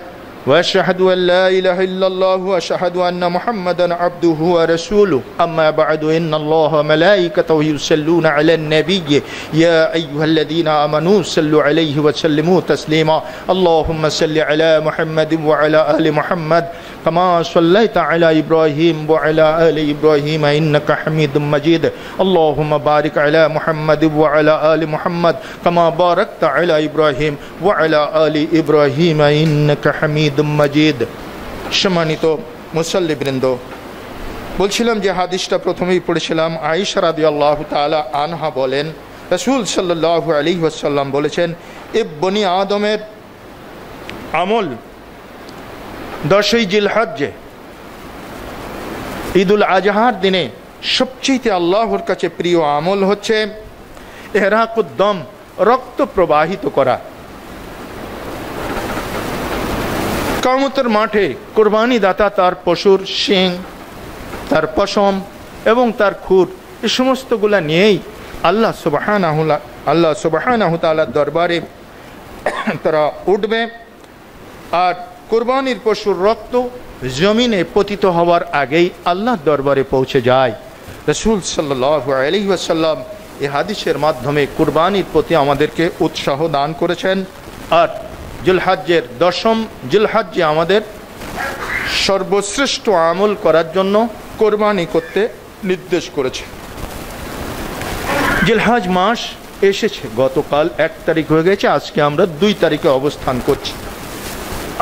وأشهد أن لا إله إلا الله وأشهد أن محمدا عبده ورسوله أما بعد إن الله وملائكته يصلون على النبي يا أيها الذين آمنوا صلوا عليه وسلموا تسليما اللهم صل على محمد وعلى آل محمد كما صليت على إبراهيم وعلى آل إبراهيم إنك حميد مجيد اللهم بارك على محمد وعلى آل محمد كما باركت على إبراهيم وعلى آل إبراهيم إنك حميد مجيد সম্মানিত মুসল্লিবৃন্দ বলছিলাম যে হাদিসটা প্রথমেই পড়েছিলাম আয়েশা রাদিয়াল্লাহু তাআলা আনহা বলেন রাসূল সাল্লাল্লাহু আলাইহি ওয়াসাল্লাম বলেছেন বনি আদমের আমল 10ই জিলহজ্জে ঈদুল আজহার দিনে সবচেয়ে আল্লাহর কাছে প্রিয় আমল হচ্ছে ইহরাকুদ দম রক্ত প্রবাহিত করা কিয়ামতের মাঠে কুরবানি দাতা তার পশুর শিং তার পশম এবং তার খুর এই সমস্তগুলা নিয়েই আল্লাহ সুবহানাহু তাআলার দরবারে তারা উঠবে আর কুরবানির পশুর রক্ত জমিনে পতিত হওয়ার আগেই আল্লাহর দরবারে পৌঁছে যায় রাসূল সাল্লাল্লাহু আলাইহি ওয়াসাল্লাম এই হাদিসের মাধ্যমে কুরবানির প্রতি আমাদেরকে উৎসাহ দান করেছেন আর জিলহজ্জের 10ম জিলহজ্জে আমাদের সর্বশ্রেষ্ঠ আমল করার জন্য কুরবানি করতে নির্দেশ করেছে জিলহজ মাস এসেছে গতকাল 1 তারিখ হয়ে গেছে আজকে আমরা 2 তারিখে অবস্থান করছি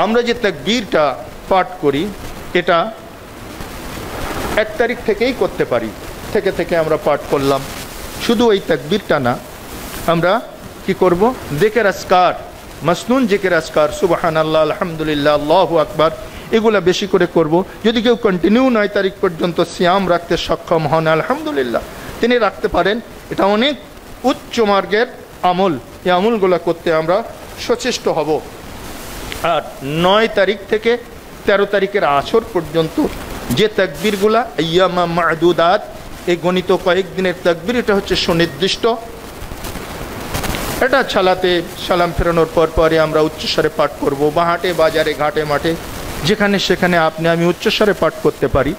আমরা যে তাকবীরটা পাঠ করি এটা 1 তারিখ থেকেই করতে পারি থেকে আমরা পাঠ করলাম শুধু এই তাকবীরটা না আমরা কি করব জিকির আজকার মাসনুন জিকির আজকার সুবহানাল্লাহ আলহামদুলিল্লাহ আল্লাহু আকবার এগুলা বেশি করে করব যদি কেউ কন্টিনিউ 9 তারিখ পর্যন্ত সিয়াম রাখতে সক্ষম হন আলহামদুলিল্লাহ তিনি রাখতে পারেন এটা অনেক উচ্চ মার্গের আমল এই আমলগুলো করতে আমরা সচেষ্ট হব আর 9 তারিখ থেকে 13 তারিখের আসর পর্যন্ত যে তাকবীরগুলা আইয়ামা মা'দুদাত এই গণিত কয়েকদিনের তাকবীর এটা হচ্ছে সুনির্দিষ্ট এটা ছালাতে সালাম ফেরানোর পরে আমরা উচ্চস্বরে পাঠ করব বা হাটে বাজারে ঘাটে মাঠে যেখানে সেখানে আপনি আমি উচ্চস্বরে পাঠ করতে পারি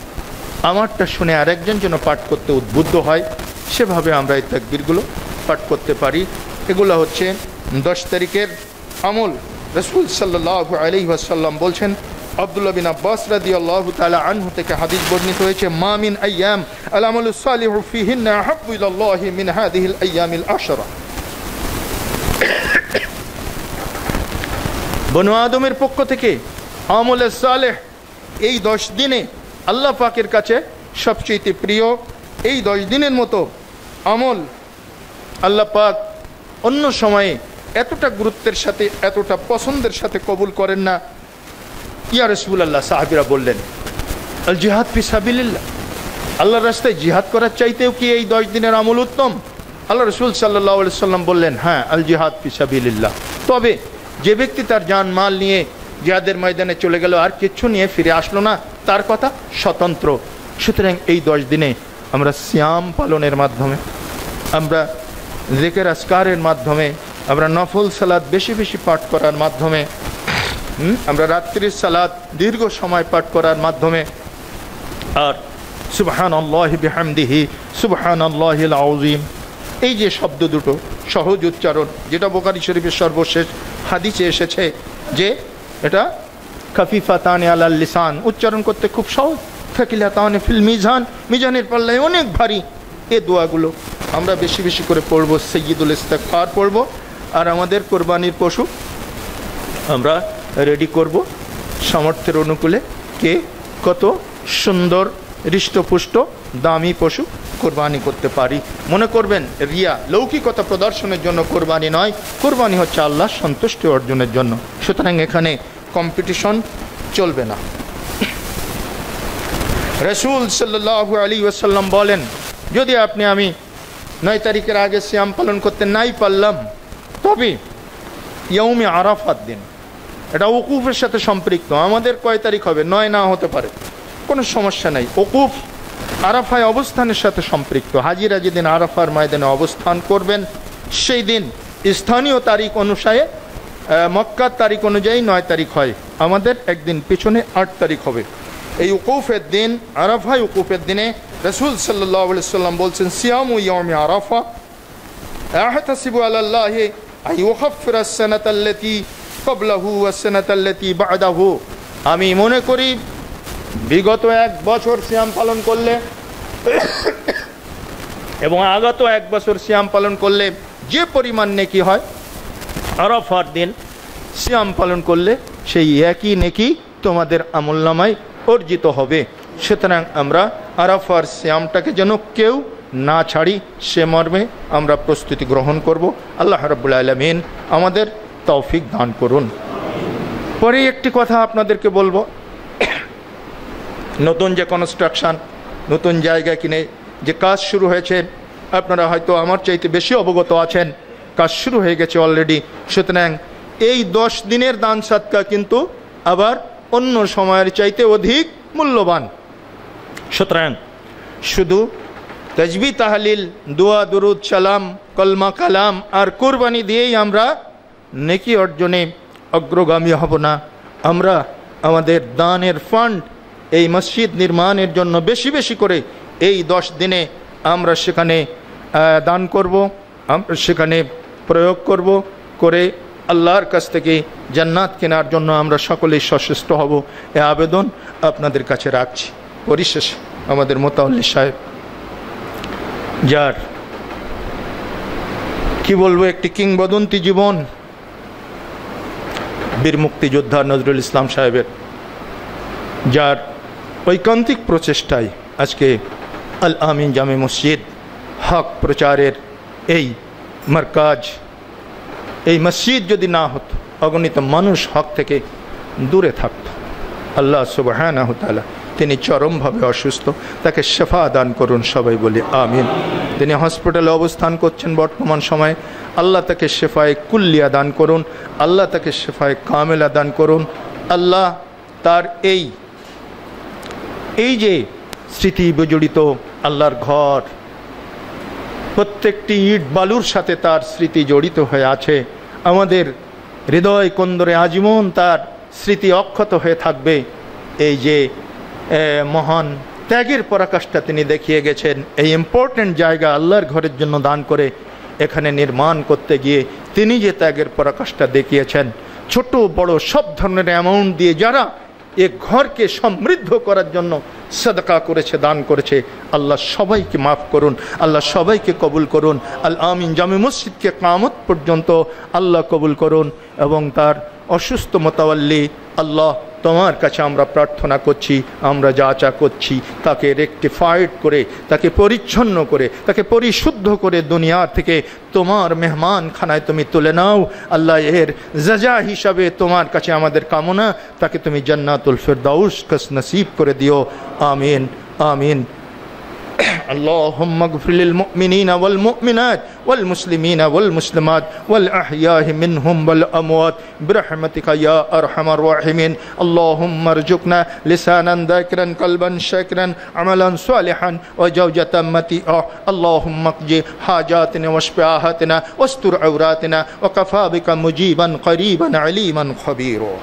আমারটা শুনে আরেকজন যেন পাঠ করতে উদ্বুদ্ধ হয় সেভাবে আমরা এই তাকবীরগুলো পাঠ করতে পারি এগুলো হচ্ছে 10 তারিখের আমল রাসূল সাল্লাল্লাহু আলাইহি ওয়াসাল্লাম বলছেন আব্দুল্লাহ বিন আব্বাস রাদিয়াল্লাহু তাআলা আনহু থেকে হাদিস বর্ণিত হয়েছে মা মিন আইয়াম আল আমালু সালিহু ফিহিন্না আহাব্বু ইলাল্লাহি মিন হাদিহিল আইয়ামিল আশরা বনু আদমের পক্ষ থেকে আমলে সালেহ এই 10 দিনে আল্লাহ পাকের কাছে সবচেয়ে প্রিয় এই 10 দিনের মতো আমল আল্লাহ পাক অন্য সময়ে এতটা গুরুত্বের সাথে এতটা পছন্দের সাথে কবুল করেন না ইয়া রাসূলুল্লাহ সাহাবীরা বললেন আল জিহাদ ফি সাবিলিল্লাহ আল্লাহর রাস্তায় জিহাদ করার চাইতেও কি এই 10 দিনের আমল উত্তম আল্লাহ রাসূল সাল্লাল্লাহু আলাইহি সাল্লাম বললেন হ্যাঁ আল জিহাদ ফি সাবিলিল্লাহ তবে যে ব্যক্তি তার জান মাল নিয়ে জিহাদের ময়দানে চলে গেল আর কিছু নিয়ে ফিরে আসলো না তার কথা স্বতন্ত্র সুতরাং এই 10 দিনে আমরা সিয়াম পালনের মাধ্যমে আমরা জিকির আজকারের মাধ্যমে আমরা নফল সালাত বেশি বেশি পাঠ করার মাধ্যমে আমরা রাত্রির সালাত দীর্ঘ সময় পাঠ করার মাধ্যমে আর সুবহানাল্লাহি বিহামদিহি সুবহানাল্লাহিল আযীম এই যে শব্দ দুটো সহজ উচ্চারণ যেটা বুখারী শরীফের সর্বশেষ হাদিসে এসেছে যে এটা খাফিফাতানি আলাল লিসান উচ্চারণ করতে খুব সহজ ফাকিলাতানি ফিল মিজান মিজানের পাল্লায় অনেক ভারী এই দোয়াগুলো আমরা বেশি বেশি করে পড়ব সাইয়্যিদুল ইস্তিগফার পড়ব আর আমাদের কুরবানির পশু আমরা রেডি করব সামর্থ্যের অনুকূলে কে কত সুন্দর হৃষ্টপুষ্ট দামি পশু কুরবানি করতে পারি মনে করবেন রিয়া লৌকিকতা প্রদর্শনের জন্য কুরবানি নয় কুরবানি হচ্ছে আল্লাহর সন্তুষ্টি অর্জনের জন্য সুতরাং এখানে কম্পিটিশন চলবে না রাসূল সাল্লাল্লাহু আলাইহি ওয়াসাল্লাম বলেন যদি আপনি আমি 9 তারিখের আগে সিয়াম পালন করতে নাই পারলাম তবে ইয়াউমে আরাফাত দিন এটা ওকুফের সাথে সম্পৃক্ত আমাদের কয় তারিখ হবে 9 না হতে পারে কোনো সমস্যা নাই ওকুফ আরাফায় অবস্থানের সাথে সম্পৃক্ত হাজিরা যেদিন আরাফার ময়দানে অবস্থান করবেন সেই দিন স্থানীয় তারিখ অনুসারে মক্কার তারিখ অনুযায়ী 9 তারিখ হয়, আমাদের একদিন পেছনে 8 তারিখ হবে। এই উকুফের দিন, আরাফা উকুফের দিনে রাসূল সাল্লাল্লাহু আলাইহি সাল্লাম বলছেন, সিয়ামু ইয়াউমি আরাফা আহতাসিবু আলাল্লাহি আইয়ুকাফিরা আস-সানাতাল্লাতী ক্বাবলাহু ওয়াস-সানাতাল্লাতী বা'দাহু। আমি মনে করি বিগত 1 বছর সিয়াম পালন করলে এবং আগত 1 বছর সিয়াম পালন করলে যে পরিমাণ নেকি হয়, আরাফার দিন সিয়াম পালন করলে সেই একই নেকি তোমাদের আমলনামায় অর্জিত হবে। সুতরাং আমরা আরাফার সিয়ামটাকে যেন কেউ না ছাড়ি, সে মর্মে আমরা প্রস্তুতি গ্রহণ করব। আল্লাহ রাব্বুল আলামিন আমাদের তৌফিক দান করুন। পরে একটি কথা আপনাদেরকে বলবো, নতুন যে কনস্ট্রাকশন, নতুন জায়গা কিনে যে কাজ শুরু হয়েছে, আপনারা হয়তো আমার চাইতে বেশি অবগত আছেন, কাজ শুরু হয়ে গেছে অলরেডি। সুতরাং এই 10 দিনের দান সাদকা কিন্তু আবার অন্য সময়ের চাইতে অধিক মূল্যবান। সুতরাং শুধু তাজবি তাহলিল, দোয়া দুরুদ সালাম, কলমা কালাম আর কুরবানি দিয়েই আমরা নেকি অর্জনে অগ্রগামী হব না। আমরা আমাদের দানের ফান্ড এই মসজিদ নির্মাণের জন্য বেশি বেশি করে এই 10 দিনে আমরা সেখানে দান করব, আমরা সেখানে প্রয়োগ করব, করে আল্লাহর কাছ থেকে জান্নাত কেনার জন্য আমরা সকলেই সচেষ্ট হব। এ আবেদন আপনাদের কাছে রাখছি। পরিশেষে আমাদের মোতাওয়াল্লি সাহেব, যার কি বলবো, একটি কিংবদন্তি জীবন, বীর মুক্তিযোদ্ধা নজরুল ইসলাম সাহেবের, যার ঐকান্তিক প্রচেষ্টায় আজকে আল আমিন জামে মসজিদ হক প্রচারের এই মারকাজ, এই মসজিদ যদি না হতো অগণিত মানুষ হক থেকে দূরে থাকত। আল্লাহ সুবহানাহু ওয়া তাআলা, তিনি চরমভাবে অসুস্থ, তাকে শেফা দান করুন, সবাই বলি আমিন। তিনি হসপিটালে অবস্থান করছেন বর্তমান সময়ে, আল্লাহ তাকে শেফায়ে কুল্লিয়া দান করুন, আল্লাহ তাকে শেফায়ে কামেলা দান করুন। আল্লাহ তার এই যে স্মৃতি বিজড়িত আল্লাহর ঘর, প্রত্যেকটি ইট বালুর সাথে তার স্মৃতি জড়িত হয়ে আছে, আমাদের হৃদয় কন্দরে আজীবন তার স্মৃতি অক্ষত হয়ে থাকবে। এই যে মহান ত্যাগের পরাকাষ্ঠা তিনি দেখিয়ে গেছেন, এই ইম্পর্টেন্ট জায়গা আল্লাহর ঘরের জন্য দান করে এখানে নির্মাণ করতে গিয়ে তিনি যে ত্যাগের পরাকাষ্ঠা দেখিয়েছেন, ছোট বড় সব ধরনের অ্যামাউন্ট দিয়ে যারা এ ঘরকে সমৃদ্ধ করার জন্য সাদকা করেছে, দান করেছে, আল্লাহ সবাইকে মাফ করুন, আল্লাহ সবাইকে কবুল করুন। আল আমিন জামে মসজিদকে কিয়ামত পর্যন্ত আল্লাহ কবুল করুন। এবং তার অসুস্থ মোতাওয়াল্লি, আল্লাহ তোমার কাছে আমরা প্রার্থনা করছি, আমরা যা চা করছি তাকে রেকটিফাইড করে, তাকে পরিচ্ছন্ন করে, তাকে পরিশুদ্ধ করে দুনিয়া থেকে তোমার মেহমান খানায় তুমি তুলে নাও। আল্লাহ এর জাযা হিসাবে তোমার কাছে আমাদের কামনা, তাকে তুমি জান্নাতুল ফিরদাউস নসিব করে দিও। আমিন আমিন। اللهم اغفر للمؤمنين والمؤمنات والمسلمين والمسلمات والأحياء منهم والأموات برحمتك يا أرحم الراحمين. اللهم ارزقنا لسانا ذاكرا قلبا شاكرا عملا صالحا وزوجة مطيعة. اللهم اقض حاجاتنا واشف آهاتنا واستر عوراتنا وكفى بك مجيبا قريبا عليما خبيرا.